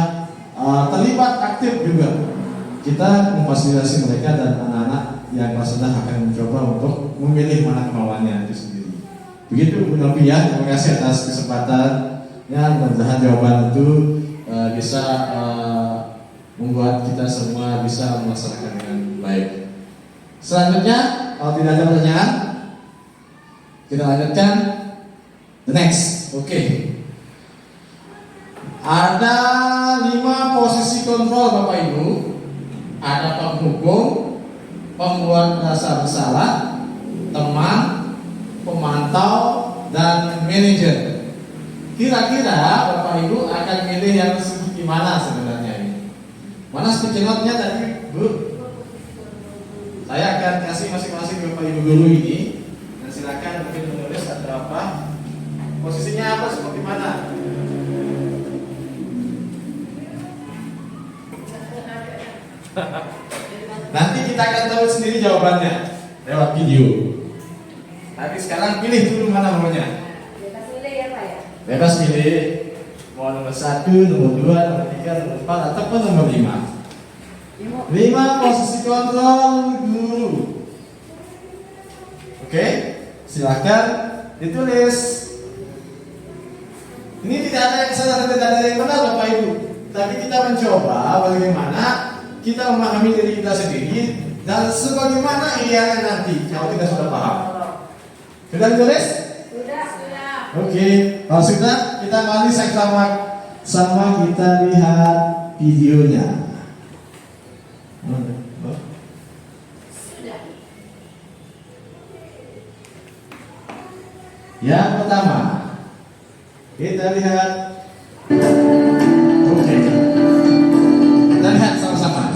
terlibat aktif juga. Kita memfasilitasi mereka dan anak-anak yang kelas rendah akan mencoba untuk memilih mana kemauannya itu sendiri. Begitu Bu Novi ya, terima kasih atas kesempatan. Ya, mudah-mudahan jawaban itu bisa membuat kita semua bisa melaksanakan dengan baik. Selanjutnya, kalau tidak ada pertanyaan, kita lanjutkan the next. Oke. Ada 5 posisi kontrol Bapak Ibu. Ada penghukum, pembuat merasa bersalah, teman, pemantau, dan manajer. Kira-kira Bapak Ibu akan milih yang seperti mana sebenarnya ini? Mana stikernya tadi Bu? Saya akan kasih masing-masing Bapak Ibu guru ini, dan silakan mungkin menulis atau apa. Posisinya apa seperti mana? Nanti kita akan tahu sendiri jawabannya lewat video. Tapi sekarang pilih dulu mana maunya. Bebas milih ya Pak ya? Bebas pilih. Mau nomor 1, nomor 2, nomor 3, nomor 4, ataupun nomor 5. 5 posisi kontrol guru. Oke, silakan ditulis. Ini tidak ada yang salah dan tidak ada yang benar Bapak Ibu. Tapi kita mencoba bagaimana kita memahami diri kita sendiri dan sebagaimana idealnya nanti kalau kita sudah paham. Sudah ditulis? Sudah. Oke, kalau sudah kita mari sama kita lihat videonya. Yang pertama, kita lihat. Oke, kita lihat sama-sama.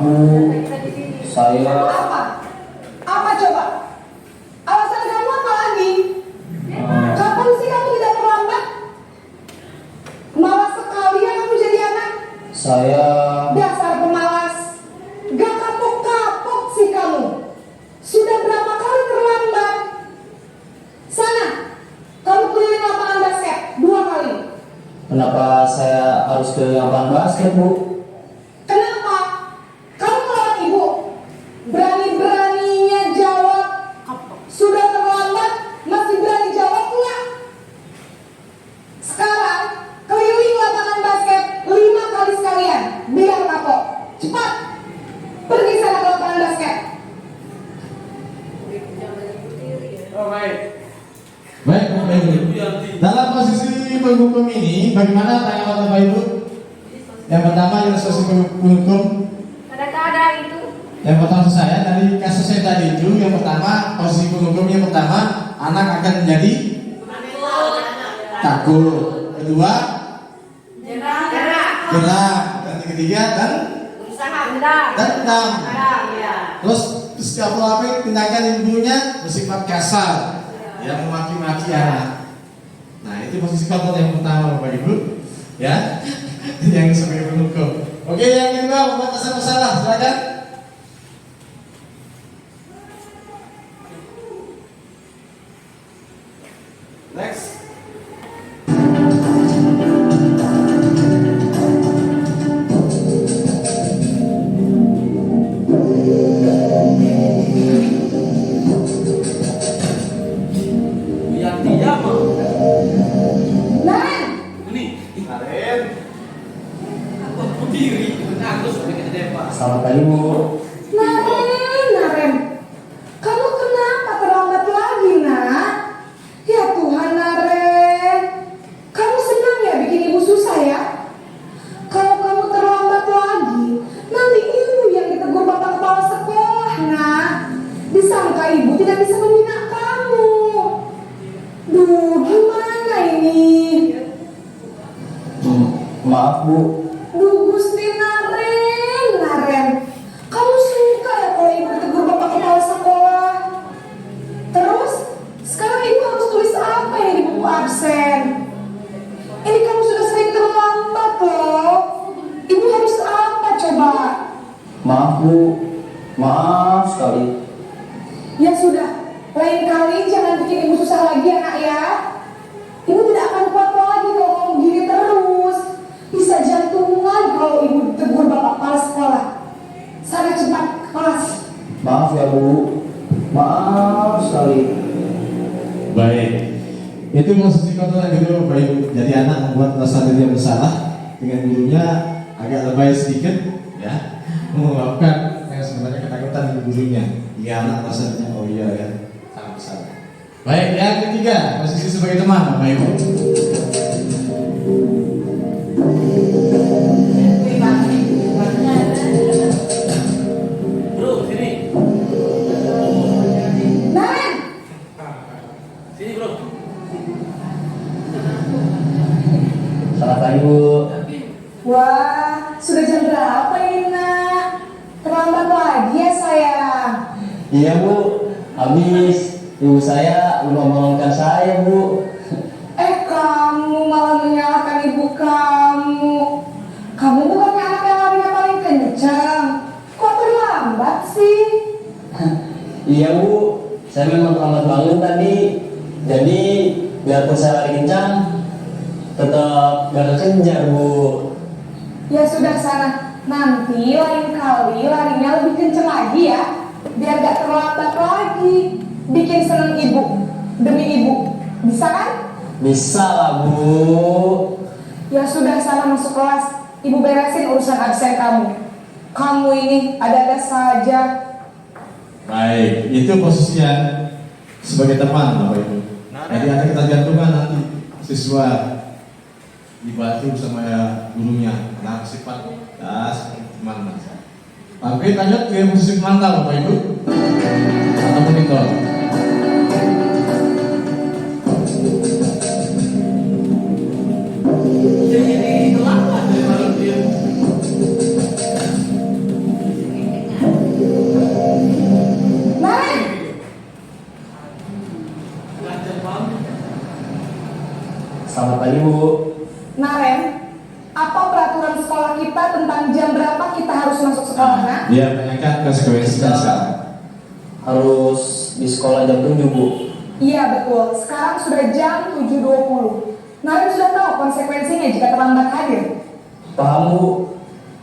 Bu, saya Apa? Apa coba? Alasan kamu apa lagi? Kapan sih kamu tidak terlambat? Malas sekali ya kamu jadi anak. saya Dasar pemalas. Gak kapok-kapok sih kamu. Sudah berapa kali terlambat? Sana, kamu keliling lapangan basket 2 kali. kenapa saya harus ke lapangan basket, Bu? Kenapa? Kamu melawan ibu. Berani-beraninya jawab. Sudah terlambat, masih berani jawab pula. Sekarang, keliling lapangan basket 5 kali sekalian. Biar kapok. Cepat. Pergi sana ke lapangan basket. Baik, Bapak Ibu. Dalam posisi penghukum ini, bagaimana tanggapan Bapak Ibu? Yang pertama, ilustrasi penghukum. Kadang-kadang itu Yang pertama saya dari kasus saya tadi itu, yang pertama posisi penghukum yang pertama, anak akan menjadi takut. Kedua, gerak, gerak. Dan yang ketiga, usaha gendam, dendam. ya. Terus setiap apa tindakan ibunya bersifat kasar, yang memaki-maki anak. Nah, itu posisi kontrol yang pertama Bapak Ibu, ya, yang sebagai penghukum. Oke, yang kedua pembatasan masalah, silakan. Next. Naren, Selamat pagi, Bu. Naren. Kamu kenapa terlambat lagi, nak? Ya Tuhan, Naren. Kamu senang ya bikin ibu susah ya? Kalau kamu terlambat lagi, nanti ibu yang ditegur bapak kepala sekolah, nak. Disangka ibu tidak bisa membina kamu. Duh, gimana ini? Maaf, Bu. Duh, Gusti Naren. Kamu suka ya kalau ibu ditegur bapak kepala sekolah? Terus, sekarang ibu harus tulis apa yang di buku absen? Ini kamu sudah sering terlambat loh. Ibu harus apa coba? Maaf, Bu. Maaf sekali. Ya sudah, lain kali jangan bikin ibu susah lagi anak ya. Ibu tidak akan kuat lagi kalau kamu gini terus. Bisa jantungan kalau ibu ditegur bapak kepala sekolah. Sana cepat ke kelas. Maaf ya, Bu. Maaf sekali. Baik, itu posisi kontrol yang kedua Bapak Ibu. Jadi anak membuat rasa dia bersalah dengan gurunya agak lebay sedikit, ya, mengungkapkan yang sebenarnya ketakutan di gurunya. Hingga anak rasanya oh iya ya, sangat bersalah. Baik, yang ketiga posisi sebagai teman Bapak Ibu. Bro, sini. Naren, Sini, Bro. Selamat pagi, Bu. wah sudah jam berapa ini nak? Terlambat lagi ya sayang. Iya, Bu. Habis ibu saya belum membangunkan saya, Bu. Kamu malah menyalahkan ibu kamu. Kamu bukannya anak yang larinya paling kencang. Kok terlambat sih? Iya, Bu. Saya memang terlambat bangun tadi. Jadi biarpun saya lari kencang, tetap gak kekejar, Bu. Ya sudah sana. Nanti lain kali larinya lebih kencang lagi ya. Biar gak terlambat lagi. Bikin seneng ibu. Demi ibu. Bisa kan? Bisa lah, Bu. Ya sudah sana masuk kelas. Ibu beresin urusan absen kamu. Kamu ini ada-ada saja. Baik, itu posisi yang sebagai teman Bapak Ibu. Jadi ada kita jantungan nanti siswa dibantu sama gurunya. Nah, sifat teman. Oke, lanjut ke posisi pemantau Bapak Ibu. Atau monitor. Apa peraturan sekolah kita tentang jam berapa kita harus masuk sekolah, nak? Dia tanyakan konsekuensinya sekarang. Harus di sekolah jam 7 Bu. Iya betul, sekarang sudah jam 7.20. Naren sudah tahu konsekuensinya jika terlambat hadir. Paham Bu,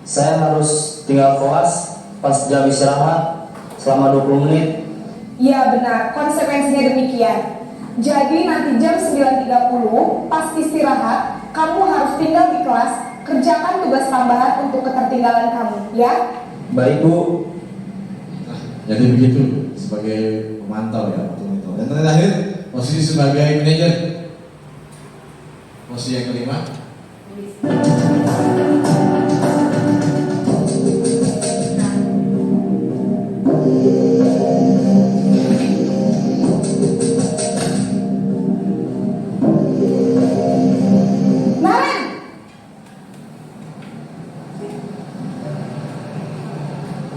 saya harus tinggal kelas pas jam istirahat selama 20 menit. Iya benar, konsekuensinya demikian. Jadi nanti jam 9.30 pas istirahat, kamu harus tinggal di kelas, kerjakan tugas tambahan untuk ketertinggalan kamu, ya? Baik Bu. Nah, jadi begitu sebagai pemantau ya, monitor. Dan terakhir posisi sebagai manajer. Posisi yang kelima. Naren!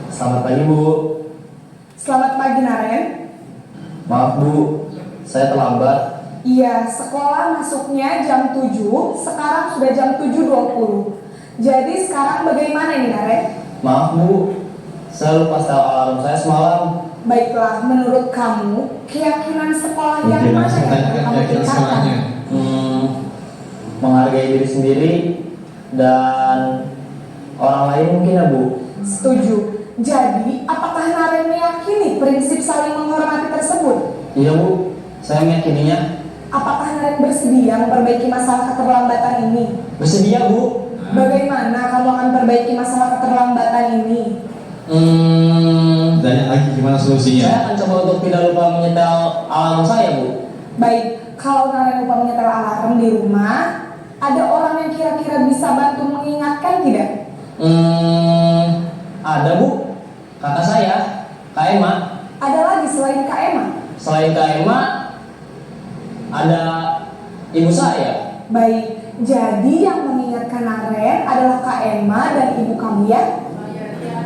Selamat pagi Bu. Selamat pagi Naren. Maaf Bu, saya terlambat. Iya, sekolah masuknya jam 7, sekarang sudah jam 7.20. Jadi sekarang bagaimana ini Naren? Maaf Bu, saya lupa setel alarm saya semalam. Baiklah, menurut kamu, keyakinan sekolah yang Mungkin mana langsung yang tanyakan kamu keyakinan tingkatkan? sekolahnya. Menghargai diri sendiri dan orang lain mungkin ya Bu. Setuju. Jadi, apakah Naren meyakini prinsip saling menghormati tersebut? Iya Bu, saya meyakininya. Apakah Naren bersedia memperbaiki masalah keterlambatan ini? Bersedia Bu. Bagaimana kamu akan perbaiki masalah keterlambatan ini? Tanya lagi gimana Saya solusinya? akan coba untuk tidak lupa menyetel alarm saya Bu. Baik, kalau Naren lupa menyetel alarm di rumah, ada orang yang kira-kira bisa bantu mengingatkan tidak? Ada Bu, kakak saya, Kak Emma. Ada lagi selain Kak Emma? Selain Kak Emma, ada ibu saya. Baik, jadi yang mengingatkan Naren adalah Kak Emma dan ibu kamu ya?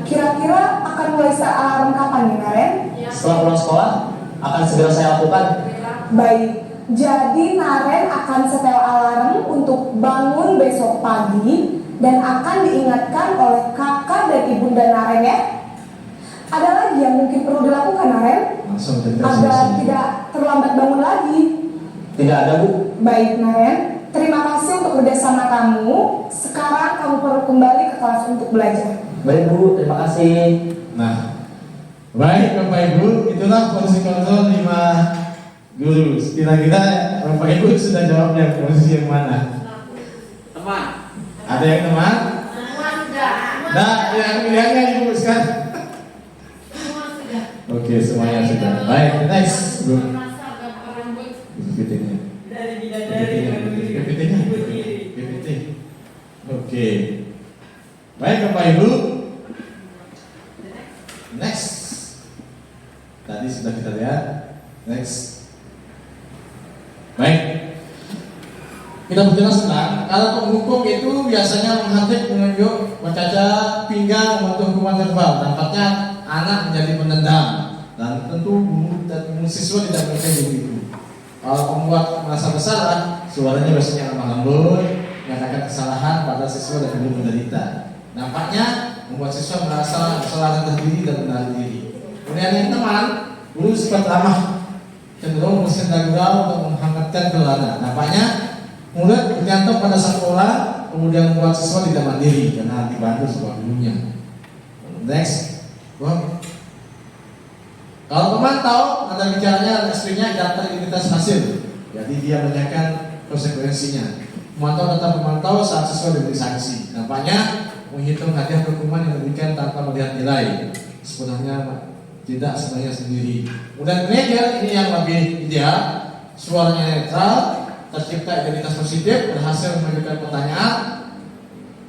Kira-kira akan mulai set alarm kapan nih Naren? Setelah pulang sekolah, akan segera saya lakukan. Baik, jadi Naren akan setel alarm untuk bangun besok pagi dan akan diingatkan oleh kakak dan ibunda Naren ya. Ada lagi yang mungkin perlu dilakukan Naren Langsung jadi agar solusinya. tidak terlambat bangun lagi. Tidak ada Bu. Baik Naren, terima kasih untuk kerjasama kamu. Sekarang kamu perlu kembali ke kelas untuk belajar. Baik Bu, terima kasih. Nah, baik Bapak Ibu, itulah posisi kontrol 5 guru. Kira-kira Bapak Ibu sudah jawabnya posisi yang mana? Teman. Ada yang teman? Semua sudah. Nah, yang pilihannya Ibu sekarang. Semua sudah. Oke, semuanya sudah. Baik, next Bu. Masa gambar rambut PPT-nya. dari bidadari. PPT-nya. PPT. Oke. Baik Bapak Ibu. Next. Tadi sudah kita lihat. Next. Baik. Kita bicara tentang kalau penghukum itu biasanya menghadik, menunjuk, mencacat pinggang, membentuk hukuman verbal. Dampaknya anak menjadi penendam dan tentu guru dan siswa tidak mungkin begitu. Kalau membuat merasa bersalah, suaranya biasanya lemah lembut, menyatakan kesalahan pada siswa dan guru menderita. Dampaknya membuat siswa merasa bersalah rendah diri dan benar diri. Kemudian yang teman, guru sifat ramah, cenderung bersendak gurau untuk menghangatkan kelana. Dampaknya murid bergantung pada satu orang, kemudian membuat siswa tidak mandiri karena dibantu sebuah gurunya. Next, kalau teman tahu ada bicaranya istrinya daftar identitas hasil, jadi dia menanyakan konsekuensinya. Memantau data pemantau saat siswa diberi sanksi. Dampaknya menghitung hadiah hukuman yang diberikan tanpa melihat nilai. Sebenarnya tidak sebenarnya sendiri. Kemudian manajer ini yang lebih ideal, suaranya netral, tercipta identitas positif, berhasil mengajukan pertanyaan,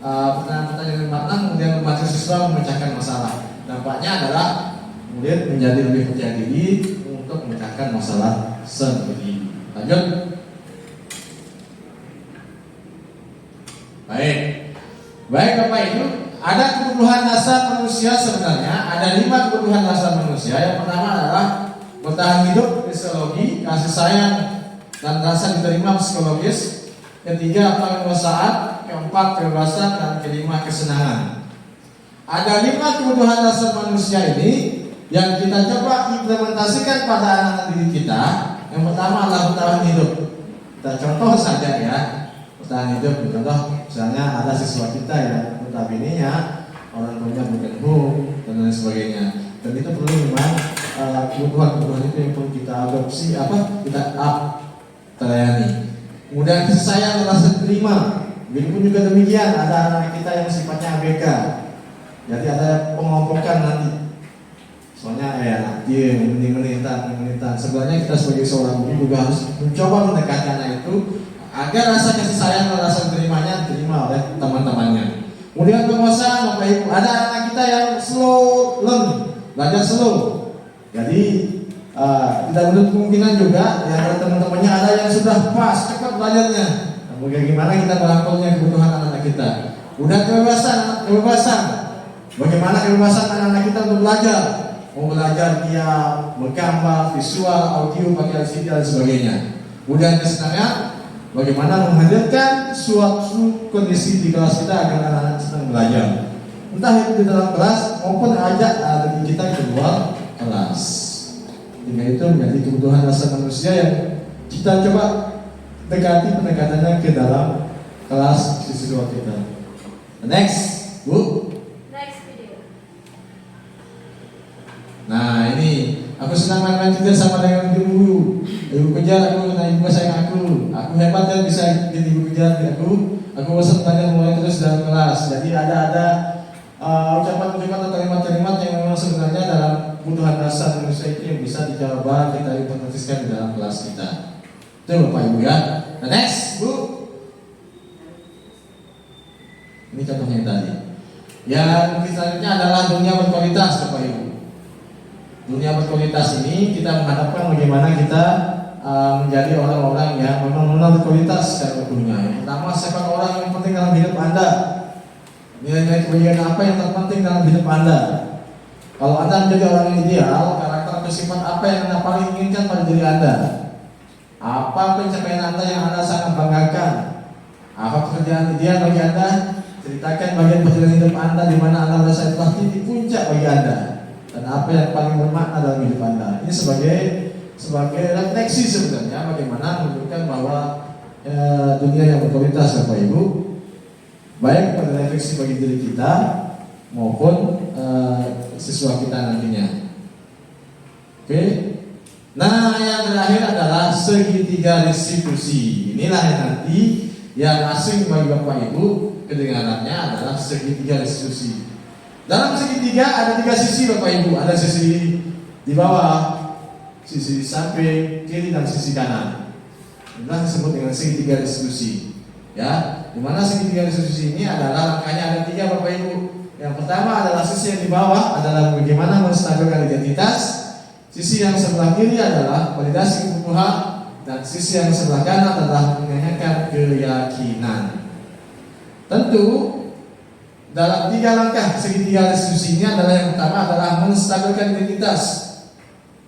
pertanyaan-pertanyaan yang makna, kemudian membantu siswa memecahkan masalah. Dampaknya adalah murid menjadi lebih percaya diri untuk memecahkan masalah sendiri. Lanjut. Baik Bapak Ibu, ada kebutuhan dasar manusia sebenarnya, ada 5 kebutuhan dasar manusia. Yang pertama adalah bertahan hidup, fisiologi, kasih sayang dan rasa diterima psikologis. Ketiga, kemanusiaan, keempat kebebasan, dan kelima kesenangan. Ada 5 kebutuhan dasar manusia ini yang kita coba implementasikan pada anak-anak didik kita. Yang pertama adalah bertahan hidup. Kita contoh saja ya, bertahan hidup. Contoh misalnya ada siswa kita yang notabene ya orang tuanya broken home dan lain sebagainya. Dan itu perlu memang kebutuhan-kebutuhan itu yang perlu kita adopsi, kita terlayani. Kemudian kasih sayang dan rasa terima. Begitupun juga demikian, ada anak kita yang sifatnya ABK. Jadi ada pengelompokan nanti. Soalnya dia menit-menitan. Sebenarnya kita sebagai seorang guru juga harus mencoba mendekati anak itu agar rasa kasih sayang dan rasa terimanya diterima oleh teman-temannya. Kemudian penguasaan, Bapak Ibu, ada anak kita yang slow learn, belajar slow. Jadi tidak menutup kemungkinan juga yang ada teman-temannya ada yang sudah pas cepat belajarnya. Nah, bagaimana kita merangkulnya kebutuhan anak-anak kita. Kemudian kebebasan. Bagaimana kebebasan anak-anak kita untuk belajar. Mau belajar dia menggambar, visual, audio, pakai LCD dan sebagainya. Kemudian kesenangan, bagaimana menghadirkan suatu kondisi di kelas kita agar anak-anak senang belajar. Entah itu di dalam kelas maupun ajak anak kita ke luar kelas. Hingga itu menjadi kebutuhan dasar manusia yang kita coba dekati pendekatannya ke dalam kelas siswa kita. Next, Bu. Next video. Nah ini, aku senang main-main juga sama dengan ibu. Ibu kejar aku, nah ibu sayang aku. Aku hebat ya bisa jadi ibu kejar aku. Aku bosan belajar mulai terus dalam kelas. Jadi ada ucapan-ucapan atau kalimat-kalimat yang memang sebenarnya dalam kebutuhan dasar manusia itu yang bisa dicoba kita implementasikan di dalam kelas kita. Itu Bapak Ibu ya. Nah, next, Bu. Ini contohnya yang tadi. Yang selanjutnya adalah dunia berkualitas, Bapak Ibu. Dunia berkualitas ini kita menghadapkan bagaimana kita menjadi orang-orang yang memang berkualitas secara dunia. Yang pertama, sifat orang yang penting dalam hidup Anda. Nilai-nilai kebajikan apa yang terpenting dalam hidup Anda? Kalau Anda menjadi orang yang ideal, karakter atau sifat apa yang Anda paling inginkan pada diri Anda? Apa pencapaian Anda yang Anda sangat banggakan? Apa pekerjaan ideal bagi Anda? Ceritakan bagian perjalanan hidup Anda di mana Anda merasa telah di puncak bagi Anda. Dan apa yang paling bermakna dalam hidup Anda? Ini sebagai refleksi sebenarnya bagaimana menunjukkan bahwa dunia yang berkualitas, Bapak Ibu, baik pada refleksi bagi diri kita maupun siswa kita nantinya. Oke. Nah, yang terakhir adalah segitiga restitusi. Inilah yang nanti yang asing bagi Bapak Ibu kedengarannya adalah segitiga restitusi. Dalam segitiga ada 3 sisi Bapak Ibu. Ada sisi di bawah, sisi samping, kiri dan sisi kanan. Inilah disebut dengan segitiga restitusi. Ya, di mana segitiga restitusi ini adalah rangkanya ada 3 Bapak Ibu. Yang pertama adalah sisi yang di bawah adalah bagaimana menstabilkan identitas. Sisi yang sebelah kiri adalah validasi kebutuhan dan sisi yang sebelah kanan adalah menanyakan keyakinan. Tentu dalam 3 langkah segitiga restitusi ini adalah yang pertama adalah menstabilkan identitas.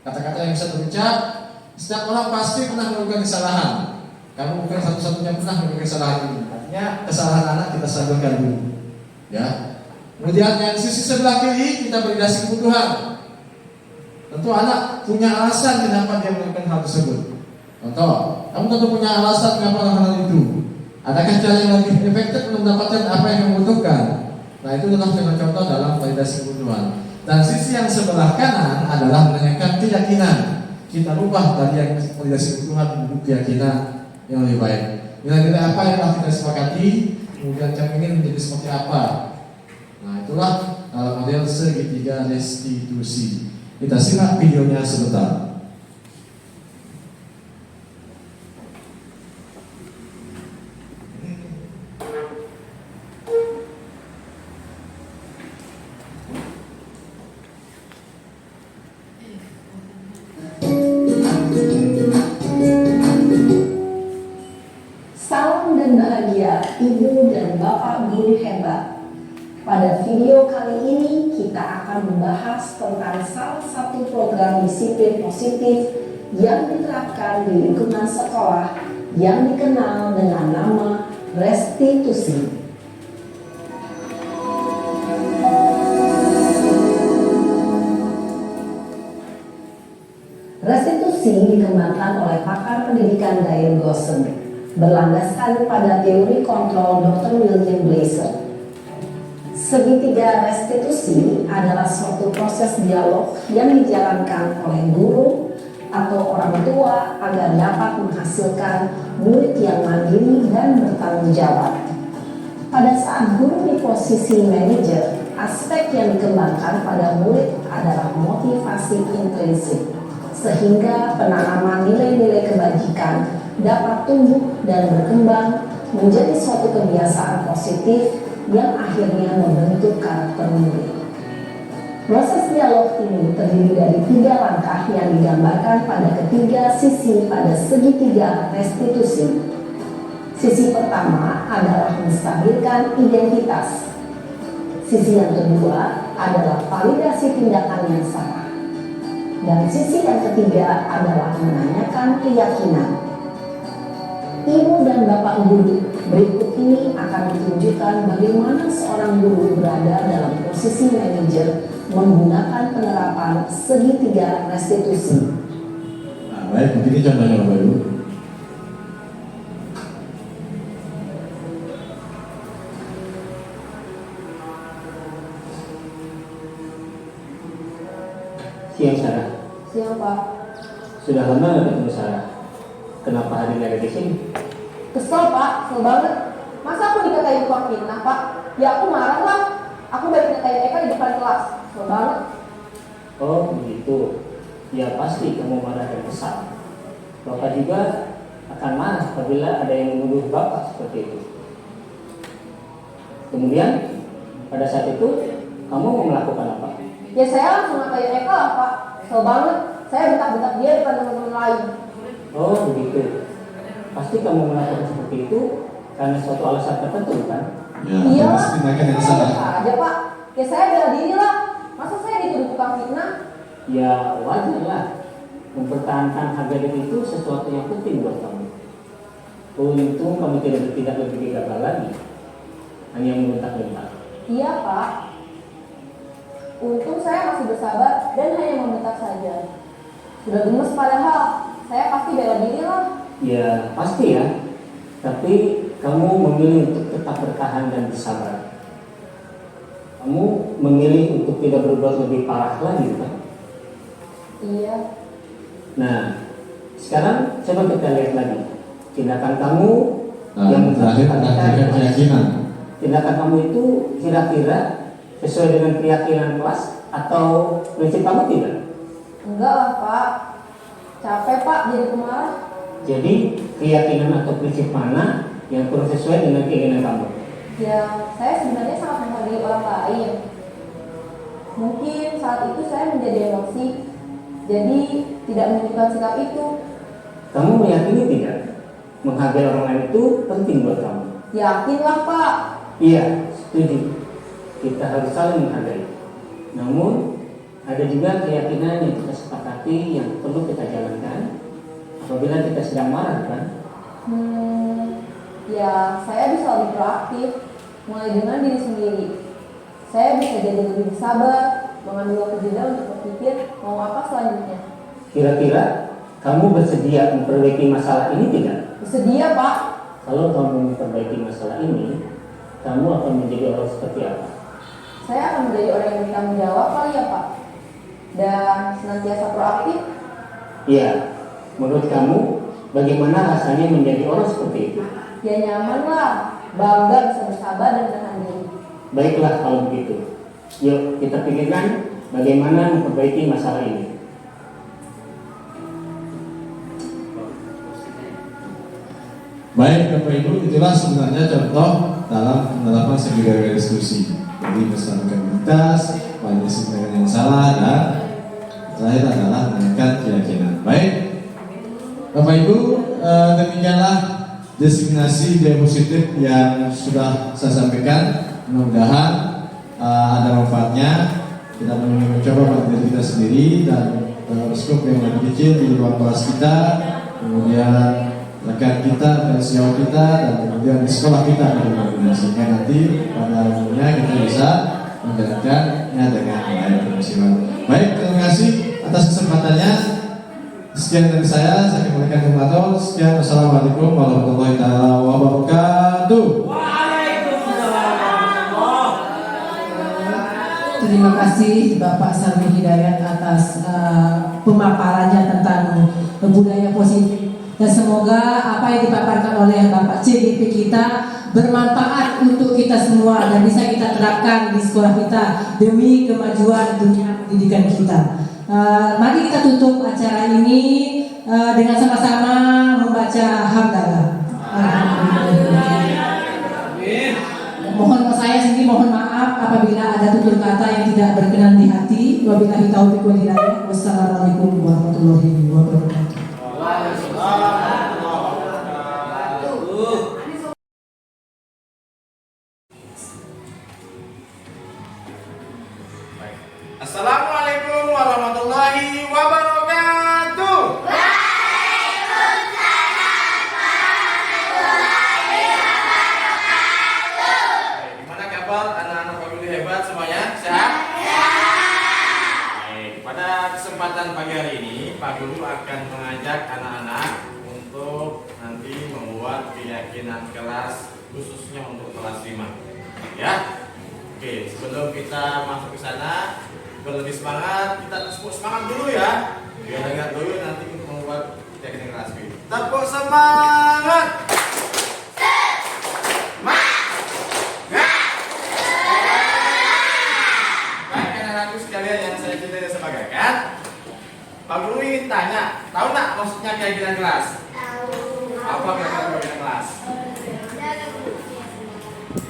Kata-kata yang bisa terucap, setiap orang pasti pernah melakukan kesalahan. Kamu bukan satu-satunya pernah melakukan kesalahan ini. Artinya kesalahan anak kita stabilkan dulu. Ya. Kemudian yang sisi sebelah kiri kita validasi kebutuhan. Tentu anak punya alasan kenapa dia melakukan hal tersebut. Contoh, kamu tentu punya alasan kenapa melakukan hal itu. Adakah cara yang lebih efektif untuk mendapatkan apa yang kamu butuhkan? Nah, itu adalah contoh dalam validasi kebutuhan. Dan sisi yang sebelah kanan adalah menanyakan keyakinan. Kita rubah dari yang validasi kebutuhan menjadi keyakinan yang lebih baik. Nilai-nilai apa yang telah kita sepakati, kemudian yang ingin menjadi seperti apa. Nah, itulah dalam model segitiga restitusi. Kita simak videonya sebentar. Salam dan bahagia Ibu dan Bapak guru hebat. Pada video kali ini kita akan membahas tentang salah satu program disiplin positif yang diterapkan di lingkungan sekolah yang dikenal dengan nama restitusi. Restitusi dikembangkan oleh pakar pendidikan Diane Gosson berlandaskan pada teori kontrol Dr. William Blaser. Segitiga restitusi adalah suatu proses dialog yang dijalankan oleh guru atau orang tua agar dapat menghasilkan murid yang mandiri dan bertanggung jawab. Pada saat guru di posisi manajer, aspek yang dikembangkan pada murid adalah motivasi intrinsik, sehingga penanaman nilai-nilai kebajikan dapat tumbuh dan berkembang menjadi suatu kebiasaan positif yang akhirnya membentuk karakter murid. Proses dialog ini terdiri dari 3 langkah yang digambarkan pada ketiga sisi pada segitiga restitusi. Sisi pertama adalah menstabilkan identitas. Sisi yang kedua adalah validasi tindakan yang salah. Dan sisi yang ketiga adalah menanyakan keyakinan. Ibu dan Bapak guru, berikut ini akan ditunjukkan bagaimana seorang guru berada dalam posisi manajer menggunakan penerapan segitiga restitusi. Nah, baik, begini contohnya Bapak Ibu. Siang Sarah. Siang Pak. Sudah lama nggak ketemu Sarah? Kenapa hari ini ada di sini? Kesel Pak, kesel banget. Masa aku dikatain tukang fitnah Pak? Ya aku marah lah. Aku baik dikatain Eka di depan kelas. Kesel banget. Oh begitu. Ya pasti kamu marah dan kesal. Bapak juga akan marah apabila ada yang menuduh Bapak seperti itu. Kemudian pada saat itu kamu mau melakukan apa? Ya saya langsung ngatain Eka lah Pak. Kesel banget. Saya bentak-bentak dia depan teman-teman lain. Oh begitu. Pasti kamu melakukan seperti itu karena suatu alasan tertentu kan? Ya, Iya atas lah. tindakan yang Saya salah. biasa aja Pak. Ya saya bela diri lah. Masa saya dituduh tukang fitnah? Ya wajar lah. Mempertahankan harga diri itu sesuatu yang penting buat kamu. Untung kamu tidak lebih gegabah lagi, hanya membentak-bentak. Iya Pak. Untung saya masih bersabar dan hanya membentak saja. Sudah gemes padahal. Saya pasti bela diri lah. Ya pasti ya. Tapi kamu memilih untuk tetap bertahan dan bersabar. Kamu memilih untuk tidak berbuat lebih parah lagi kan? Iya. Nah, sekarang coba kita lihat lagi tindakan kamu yang terakhir mengajarkan keyakinan. Tindakan kamu itu kira-kira sesuai dengan keyakinan kelas atau prinsip kamu tidak? Enggak lah Pak. Capek Pak jadi pemarah. Jadi keyakinan atau prinsip mana yang kurang sesuai dengan keinginan kamu? Ya, saya sebenarnya sangat menghargai orang lain. Mungkin saat itu saya menjadi emosi, jadi tidak menunjukkan sikap itu. Kamu meyakini tidak? Menghargai orang lain itu penting buat kamu. Yakinlah Pak. Iya, setuju. Kita harus saling menghargai. Namun ada juga keyakinan yang kita sepakati yang perlu kita jalankan apabila kita sedang marah kan? Ya saya bisa lebih proaktif, mulai dengan diri sendiri. Saya bisa jadi lebih bersabar, mengambil waktu jeda untuk berpikir mau apa selanjutnya. Kira-kira kamu bersedia memperbaiki masalah ini tidak? Bersedia Pak. Kalau kamu memperbaiki masalah ini, kamu akan menjadi orang seperti apa? Saya akan menjadi orang yang bertanggung jawab kali ya Pak. Dan senantiasa proaktif. Iya, menurut kamu bagaimana rasanya menjadi orang seperti itu? Ya nyaman lah, bangga bisa bersabar dan menahan diri. Baiklah kalau begitu. Yuk kita pikirkan bagaimana memperbaiki masalah ini. Baik Bapak Ibu, itulah sebenarnya contoh dalam penerapan segitiga diskusi. Jadi menstabilkan identitas, validasi tindakan yang salah, dan terakhir adalah menanyakan keyakinan. Baik, Bapak Ibu, demikianlah diseminasi diapositif yang sudah saya sampaikan. Mudah-mudahan ada manfaatnya. Kita mencoba pada diri kita sendiri dan skop yang lebih kecil di ruang kelas kita. Kemudian rekan kita, sejauh kita, dan kemudian di sekolah kita sehingga nanti pada umumnya kita bisa menjalankannya dengan baik dan maksimal. Baik, terima kasih atas kesempatannya. Sekian dari saya kembalikan ke moderator. Sekian, wassalamualaikum warahmatullahi wabarakatuh. Terima kasih Bapak Sarmi Hidayat atas pemaparannya tentang budaya positif, dan semoga apa yang dipaparkan oleh Bapak CDP kita bermanfaat untuk kita semua dan bisa kita terapkan di sekolah kita demi kemajuan dunia pendidikan kita. Mari kita tutup acara ini dengan sama-sama membaca hamdalah. Mohon saya sendiri mohon maaf apabila ada tutur kata yang tidak berkenan di hati. Wabillahi taufiq wal hidayah. Wassalamualaikum warahmatullahi wabarakatuh. Assalamualaikum warahmatullahi wabarakatuh. Gimana kabar anak-anak Pak Guru hebat semuanya? Sehat? Baik, pada kesempatan pagi hari ini Pak Guru akan mengajak anak-anak untuk nanti membuat keyakinan kelas khususnya untuk kelas 5. Ya. Oke, sebelum kita masuk ke sana, biar lebih semangat, kita tepuk semangat dulu ya. Biar dengar dulu nanti untuk membuat keyakinan kelas 5. Tepuk semangat. Baik anak-anakku sekalian yang saya cintai dan sebagaikan, Pak Guru ingin tanya, tahu nggak maksudnya keyakinan kelas? Apa kira-kira keyakinan kelas?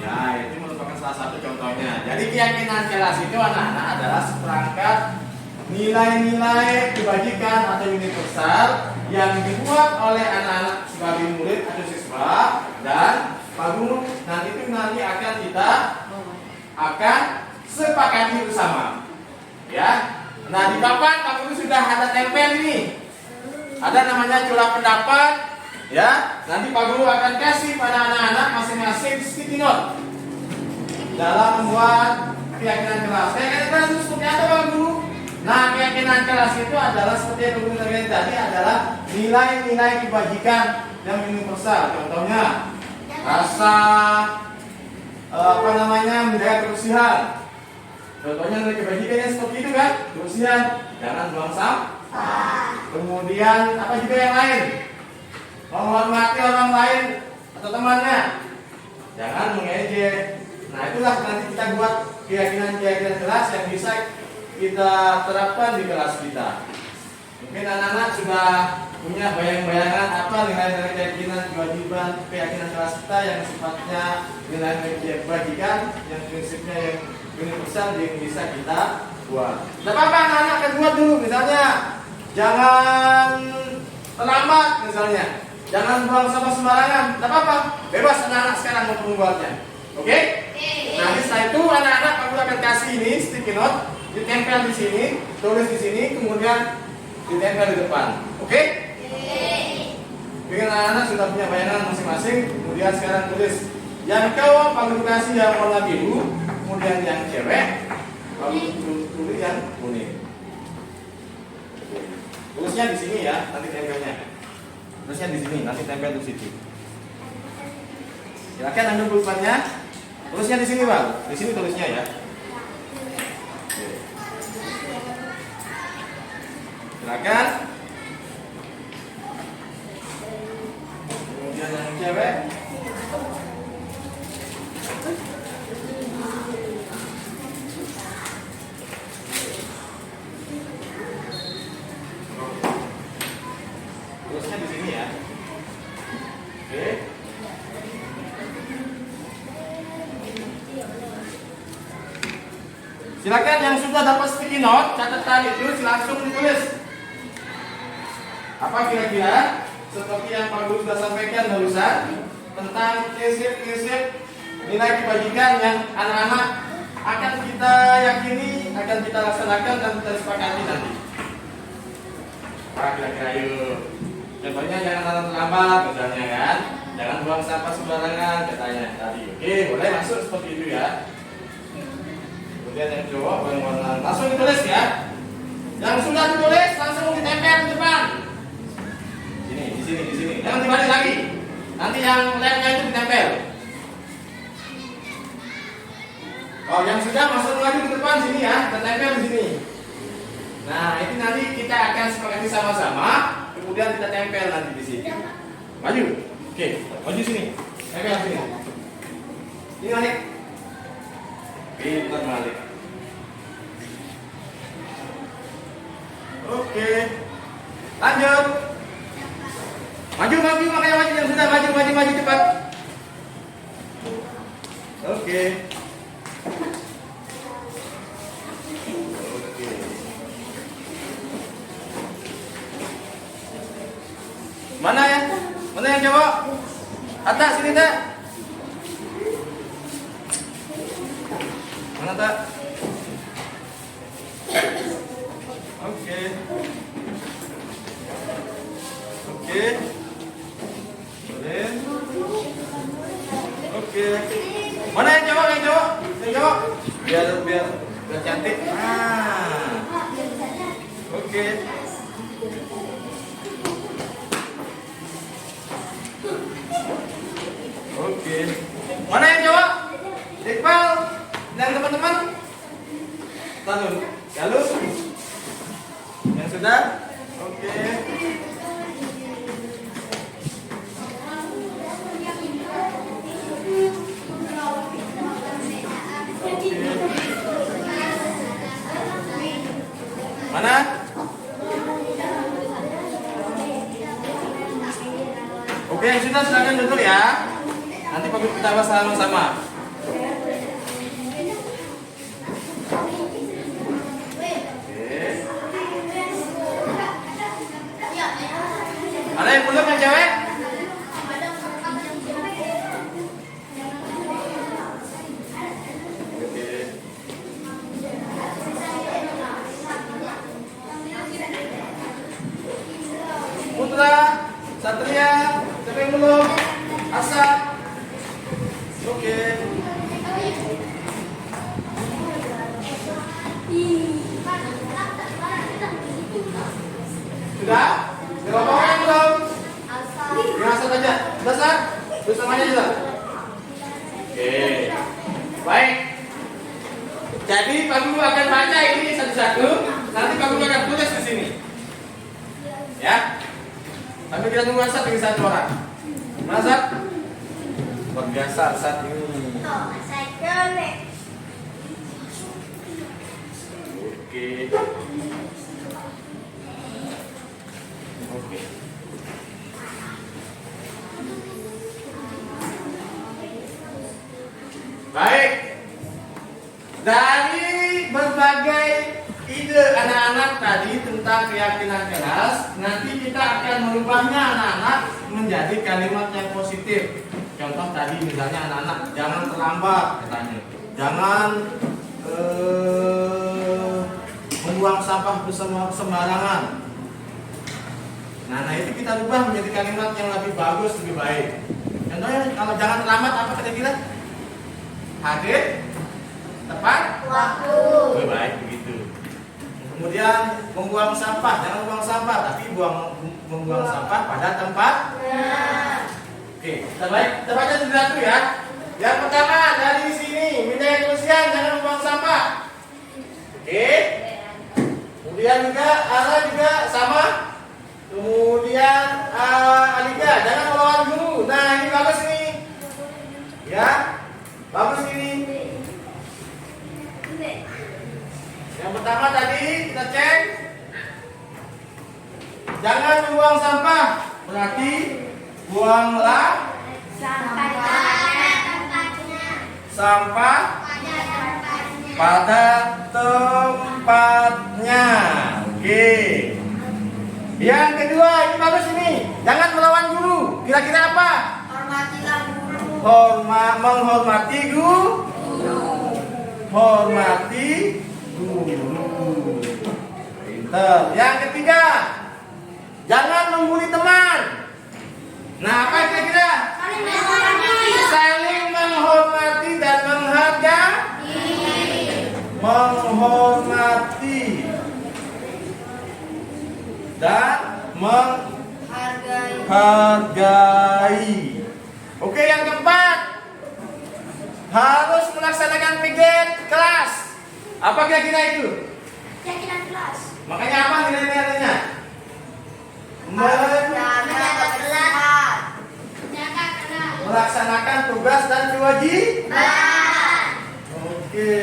Ya, itu merupakan salah satu contohnya. Jadi keyakinan kelas itu anak-anak adalah seperangkat nilai-nilai kebajikan atau universal yang dibuat oleh anak-anak sebagai murid atau siswa, dan Pak Guru nanti akan kita sepakati bersama. Ya. Nah, di papan Pak Guru sudah ada tempel ini. Ada namanya curah pendapat. Ya, nanti Pak Guru akan kasih pada anak-anak masing-masing sticky note dalam membuat keyakinan kelas. Keyakinan kelas itu seperti apa Pak Guru? Nah, keyakinan kelas itu adalah seperti yang Pak Guru katakan tadi, adalah nilai-nilai kebajikan yang universal. Contohnya rasa menjaga kebersihan. Contohnya nilai kebajikannya seperti itu kan? Kebersihan, jangan buang sampah. Kemudian apa juga yang lain? Menghormati orang lain atau temannya, jangan mengejek. Nah, itulah nanti kita buat keyakinan-keyakinan kelas yang bisa kita terapkan di kelas kita. Mungkin anak-anak sudah punya bayang-bayangan apa nilai-nilai keyakinan kewajiban keyakinan kelas kita yang sifatnya nilai-nilai kebajikan, yang prinsipnya yang universal yang bisa kita buat. Tidak apa-apa anak-anak akan buat dulu, misalnya jangan terlambat misalnya. Jangan buang sampah sembarangan, tidak apa-apa. Bebas anak-anak sekarang mau membuatnya. Oke? Nah, setelah itu anak-anak aku akan kasih ini sticky note, ditempel di sini, tulis di sini, kemudian ditempel di depan. Oke? Mungkin anak-anak sudah punya bayangan masing-masing. Kemudian sekarang tulis yang cowok Pak Guru kasih yang warna biru, kemudian yang cewek Pak Guru tulis yang kuning. Tulisnya di sini ya, nanti tempelnya. Tulisnya di sini, nanti tempel di situ. Silakan ambil pulpennya. Tulisnya di sini, Bang. Di sini tulisnya ya. Silakan. Kemudian yang cewek. Tulisnya di sini ya. Oke. Silakan yang sudah dapat sticky note, catatan itu langsung ditulis. Apa kira-kira seperti yang Pak Guru sudah sampaikan barusan tentang prinsip-prinsip nilai kebajikan yang anak-anak akan kita yakini, akan kita laksanakan dan kita sepakati nanti. Apa kira-kira yuk? Contohnya jangan datang terlambat, misalnya kan. Jangan buang sampah sembarangan, katanya tadi. Oke, boleh masuk seperti itu ya. Kemudian yang cowok warna langsung ditulis ya. Yang sudah ditulis langsung ditempel di depan. Di sini. Jangan dibalik lagi. Nanti yang lemnya itu ditempel. Oh, yang sudah masuk lagi ke depan sini ya, ditempel di sini. Nah, ini nanti kita akan sepakati sama-sama, kemudian kita tempel nanti di sini. Maju. Oke, maju sini. Tempel sini. Ini balik. Pintar balik. Oke. Lanjut. Maju, makanya maju yang sudah maju cepat. Oke. Mana yang cowok? Atas sini tak? Mana tak? Oke. Boleh. Oke. Mana yang cowok? Yang cowok? Biar cantik. Oke. Oke. Mana yang cowok? Iqbal dan teman-teman. Tanun. Galus. Yang sudah? Oke. Mana? Oke, yang sudah silakan duduk ya. Nanti kita bahas sama-sama. Ada yang belum yang cewek? Putra, Satria, siapa yang belum? Asap. Oke. Sudah? Berapa orang belum? Yang asal aja. Sudah, Sar? Terus namanya juga? Oke. Baik. Jadi Pak Guru akan baca ini satu-satu. Nanti Pak Guru akan tulis di sini. Ya. Tapi kita tunggu Asad dengan satu orang. Mana Asad? Biasa Asad ini. Oke. Baik. Dari berbagai ide anak-anak tadi tentang keyakinan keras, nanti kita akan merubahnya anak-anak menjadi kalimat yang positif. Contoh tadi misalnya anak-anak jangan terlambat katanya, jangan membuang sampah sembarangan. Nah itu kita rubah menjadi kalimat yang lebih bagus, lebih baik. Contohnya kalau jangan terlambat apa kira-kira? Hadir tepat waktu. Lebih baik begitu. Kemudian membuang sampah, jangan membuang sampah, tapi membuang sampah pada tempatnya. Oke, kita baca satu ya. Yang pertama dari sini, minta kebersihan, jangan membuang sampah. Oke. Kemudian juga Ara juga sama. Kemudian Alika, jangan melawan guru. Nah ini bagus nih. Ya, bagus ini. Yang pertama tadi kita cek, jangan membuang sampah. Berarti buanglah sampah pada tempatnya. Oke. Yang kedua ini bagus ini, jangan melawan guru. Kira-kira apa? Hormatilah guru. Menghormati guru. Hormati guru. Pintar. Yang ketiga, Jangan membuli teman. Nah, apa kira-kira? Saling menghormati dan menghargai. Menghormati dan menghargai. Oke, yang keempat, harus melaksanakan piket kelas. Apa kira-kira itu? Keyakinan kelas. Makanya apa nilai-nilainya? Melaksanakan tugas dan kewajiban. Oke.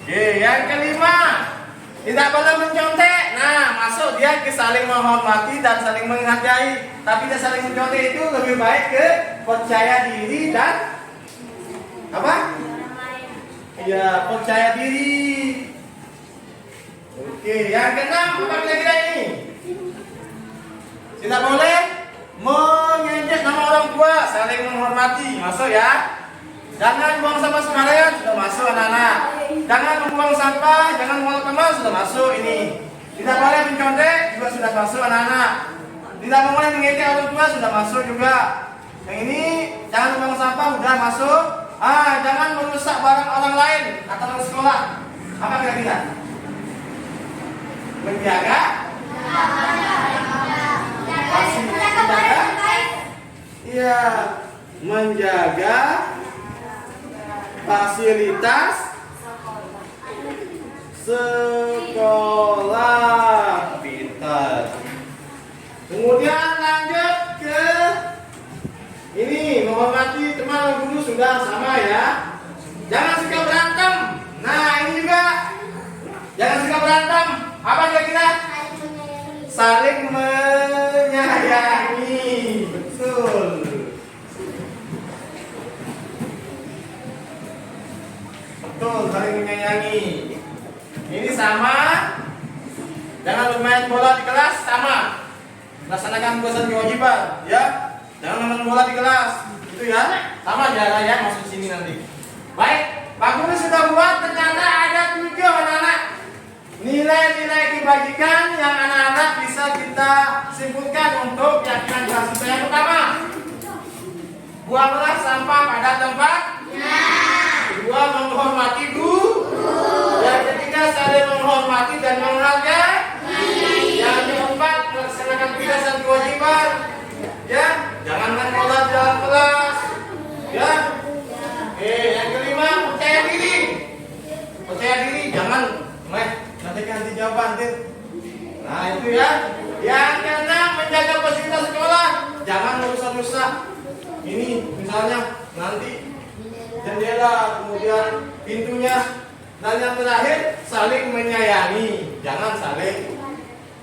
Oke, yang kelima, tidak boleh mencontek. Nah, masuk dia ke saling menghormati dan saling menghargai. Tapi dia saling mencontek itu lebih baik ke percaya diri dan apa? Ya, percaya diri. Oke, yang keenam, apa kira-kira ini? Tidak boleh mengejek nama orang tua, saling menghormati. Masuk ya. Jangan buang sampah sembarangan, sudah masuk anak-anak. Jangan membuang sampah, jangan membuang teman, sudah masuk ini. Tidak boleh mencontek, juga sudah masuk anak-anak. Tidak boleh mengejek orang tua, sudah masuk juga. Yang ini, jangan membuang sampah, sudah masuk. Jangan merusak barang orang lain atau orang sekolah. Apa kira-kira? Menjaga. Iya, menjaga fasilitas sekolah. Pintar. Kemudian lanjut ke ini, menghormati teman guru sudah sama ya. Jangan suka berantem. Nah, ini juga jangan suka berantem. Apa kira-kira? Saling menyayangi. Betul. Betul, saling menyayangi. Ini sama. Jangan bermain bola di kelas, sama. Laksanakan tugas dan kewajiban, ya. Jangan main bola di kelas. Itu ya. Sama jarak ya, masuk sini nanti. Baik, Pak Guru sudah buat, ternyata ada 7 anak-anak. Nilai-nilai kebajikan yang anak-anak bisa kita simpulkan untuk keyakinan kelas kita. Yang pertama, buanglah sampah pada tempatnya. Kedua, menghormati guru. Yang ketiga, saling menghormati dan menghargai. Yang keempat, melaksanakan tugas dan kewajiban. Ya, jangan main bola di dalam kelas. Ya. Yang kelima, percaya diri. Percaya diri, jangan nanti ganti jawaban, Nah, itu ya. Yang keenam, menjaga fasilitas sekolah. Jangan merusak-rusak. Ini misalnya nanti jendela, kemudian pintunya. Dan yang terakhir, saling menyayangi. Jangan saling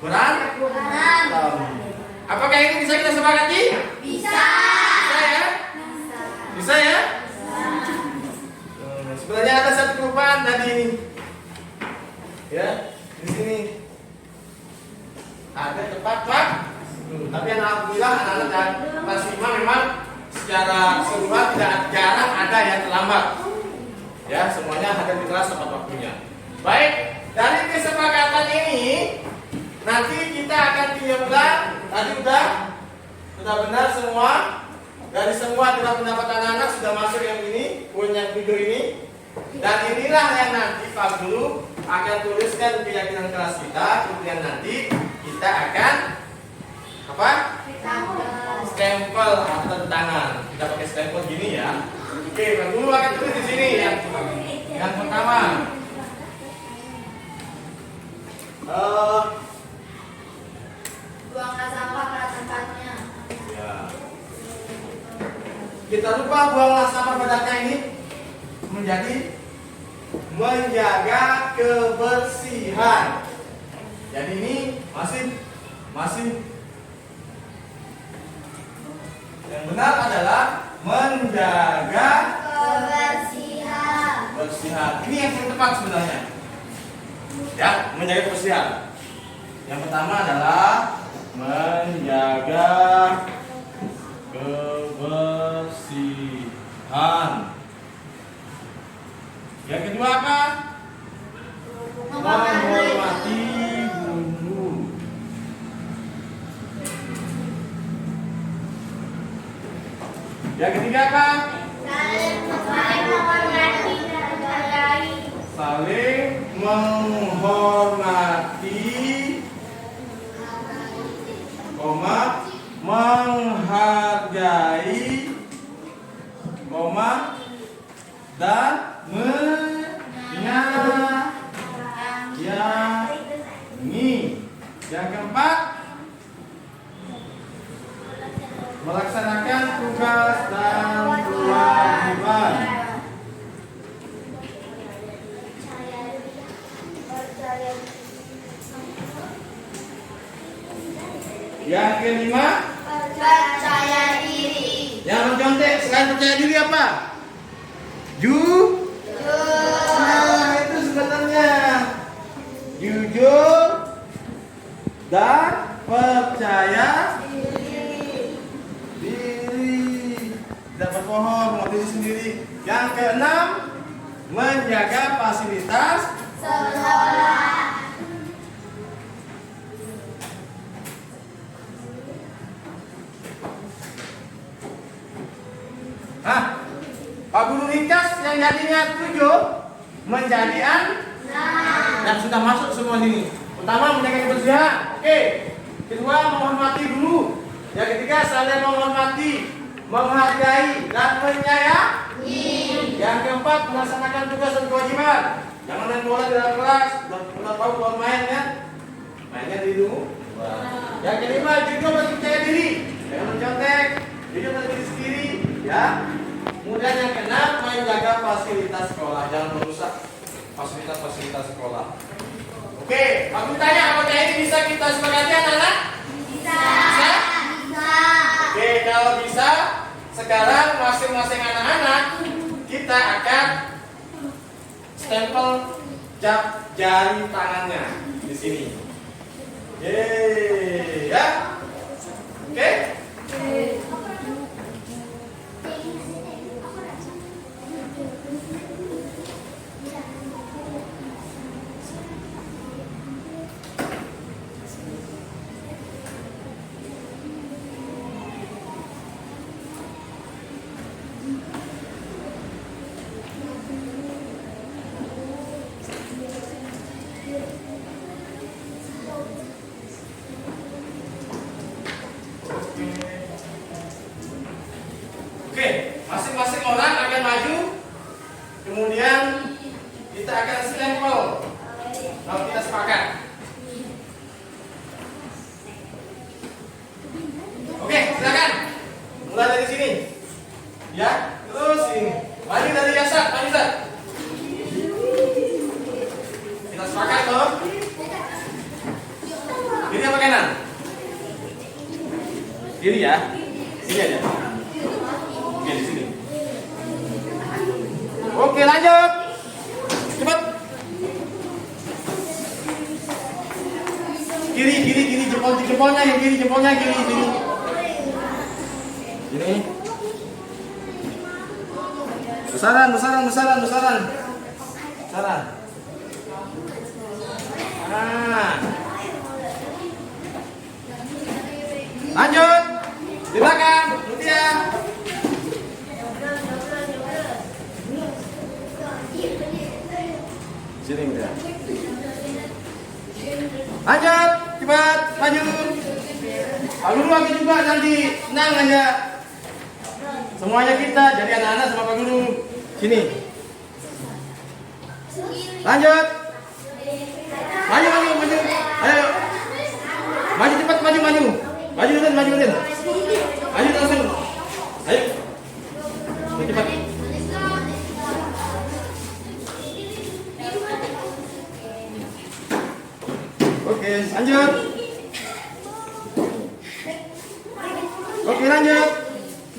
berantem. Apakah ini bisa kita sepakati? Bisa. Bisa ya? Bisa ya? Sebenarnya ada satu kelupaan tadi ini. Ya, di sini ada tempat Pak. Tapi alhamdulillah anak-anak dan kelas 5 memang secara keseluruhan jarang ada yang terlambat. Ya, semuanya hadir di kelas tepat waktunya. Baik, dari kesepakatan ini nanti kita akan timbulkan. Tadi sudah benar semua. Dari semua adalah pendapat anak-anak sudah masuk yang ini, poin yang video ini. Dan inilah yang nanti Pak Guru akan tuliskan keyakinan kelas kita. Kemudian nanti kita akan apa? Stempel atau tanda tangan. Kita pakai stempel gini ya. Oke, Pak Guru akan tulis di sini ya. Yang pertama, Buanglah sampah pada tempatnya. ya. Kita lupa buanglah sampah pada ini menjadi menjaga kebersihan. Jadi ini masih yang benar adalah menjaga kebersihan. Ini yang tepat sebenarnya. Ya, menjaga kebersihan. Yang pertama adalah menjaga kebersihan. Yang ketiga apa? Saling menghormati, koma, menghargai, koma, dan menyayangi. Yang keempat, melaksanakan tugas dan kewajiban. Yang kelima, Percaya diri. yang mencontek selain percaya diri apa? Nah, itu sebenarnya jujur dan percaya diri, tidak berbohong mengenai diri sendiri. Yang keenam, menjaga fasilitas Sekolah. Pak Guru ringkas yang jadinya 7 menjadi yang sudah masuk semua sini. Pertama, menjaga kebersihan. Oke. Kedua, menghormati dulu. Yang ketiga, saling menghormati, menghargai dan menyayangi. Yang keempat, melaksanakan tugas dan kewajiban. Jangan main bola di dalam kelas. Udah tahu kalau main ya, mainnya di rumah. Yang kelima, jujur dan percaya diri. Jangan mencontek, jujur pada diri sendiri, ya. Kemudian yang keenam, menjaga fasilitas sekolah, jangan merusak fasilitas sekolah. Oke, aku tanya, apakah ini bisa kita sepakati anak-anak? Bisa. Oke, kalau bisa, sekarang masing-masing anak-anak kita akan stempel jari tangannya di sini. Yeay, ya. Oke? Oke, masing-masing orang akan maju, kemudian kita akan stempel kalau kita sepakat. Oke, silakan. Mulai dari sini, ya. Terus ini, maju dari Yasat, maju Yasat. Kita sepakat loh. Kiri apa kanan? Kiri ya. Sini aja. Oke, di sini. Oke, lanjut. Cepat. Kiri, jempolnya yang kiri, sini. Ini. Besaran. Lanjut. Di belakang, Lutia. Sini udah. Lanjut, cepat, maju. Pak Guru lagi juga nanti senang aja. Semuanya kita jadi anak-anak sama Pak Guru. Sini. Lanjut. Maju. Ayo. Maju cepat, maju. Maju Udin. Maju langsung. Ayo. Cepat. Oke, lanjut. Oke, lanjut.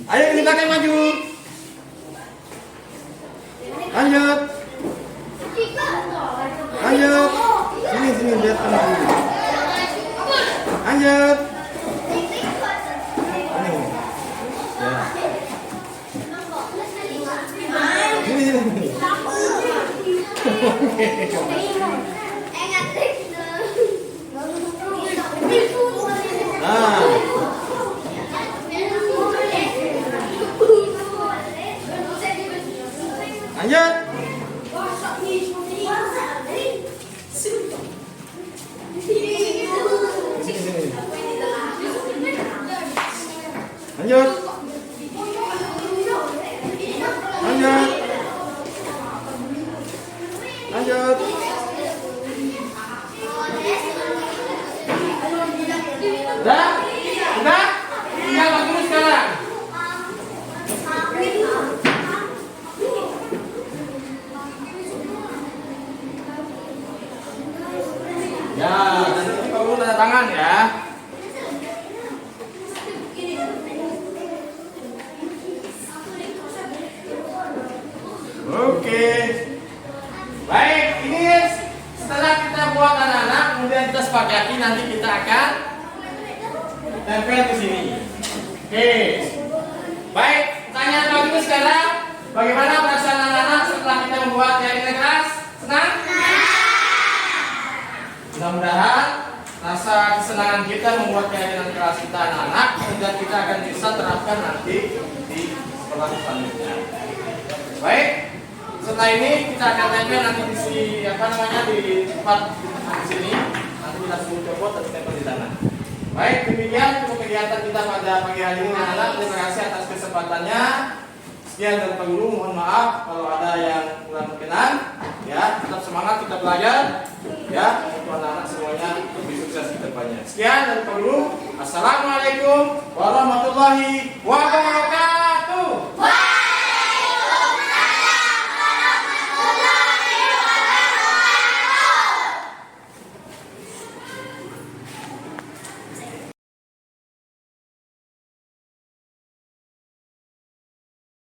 Ayo ke belakang maju. Lanjut. Sini lihat kanan. Lanjut. Ini. Ya. Sini. Lanjut. Lanjut. Lanjut. Udah? Udah? Tinggal Pak Guru sekarang. Ya, dan ini Pak Guru tanda tangan ya. Oke. Baik, ini setelah kita buat anak-anak, kemudian kita sepakati nanti kita akan tempel di sini. Oke. Baik, pertanyaan Pak Guru sekarang, bagaimana perasaan anak-anak setelah kita membuat keyakinan keras? Senang? Mudah-mudahan rasa kesenangan kita membuat keyakinan keras kita anak-anak, dan kita akan bisa terapkan nanti di sekolah selanjutnya. Baik, setelah ini kita akan tempel nanti di di tempat di sini. Nanti kita suruh copot dan tempel di sana. Baik, demikian untuk kegiatan kita pada pagi hari ini anak-anak. Terima kasih atas kesempatannya. Sekian dari Pak Guru, mohon maaf kalau ada yang kurang berkenan. Ya, tetap semangat kita belajar. Ya, untuk anak-anak semuanya lebih sukses ke depannya. Sekian dari Pak Guru. Assalamualaikum warahmatullahi wabarakatuh.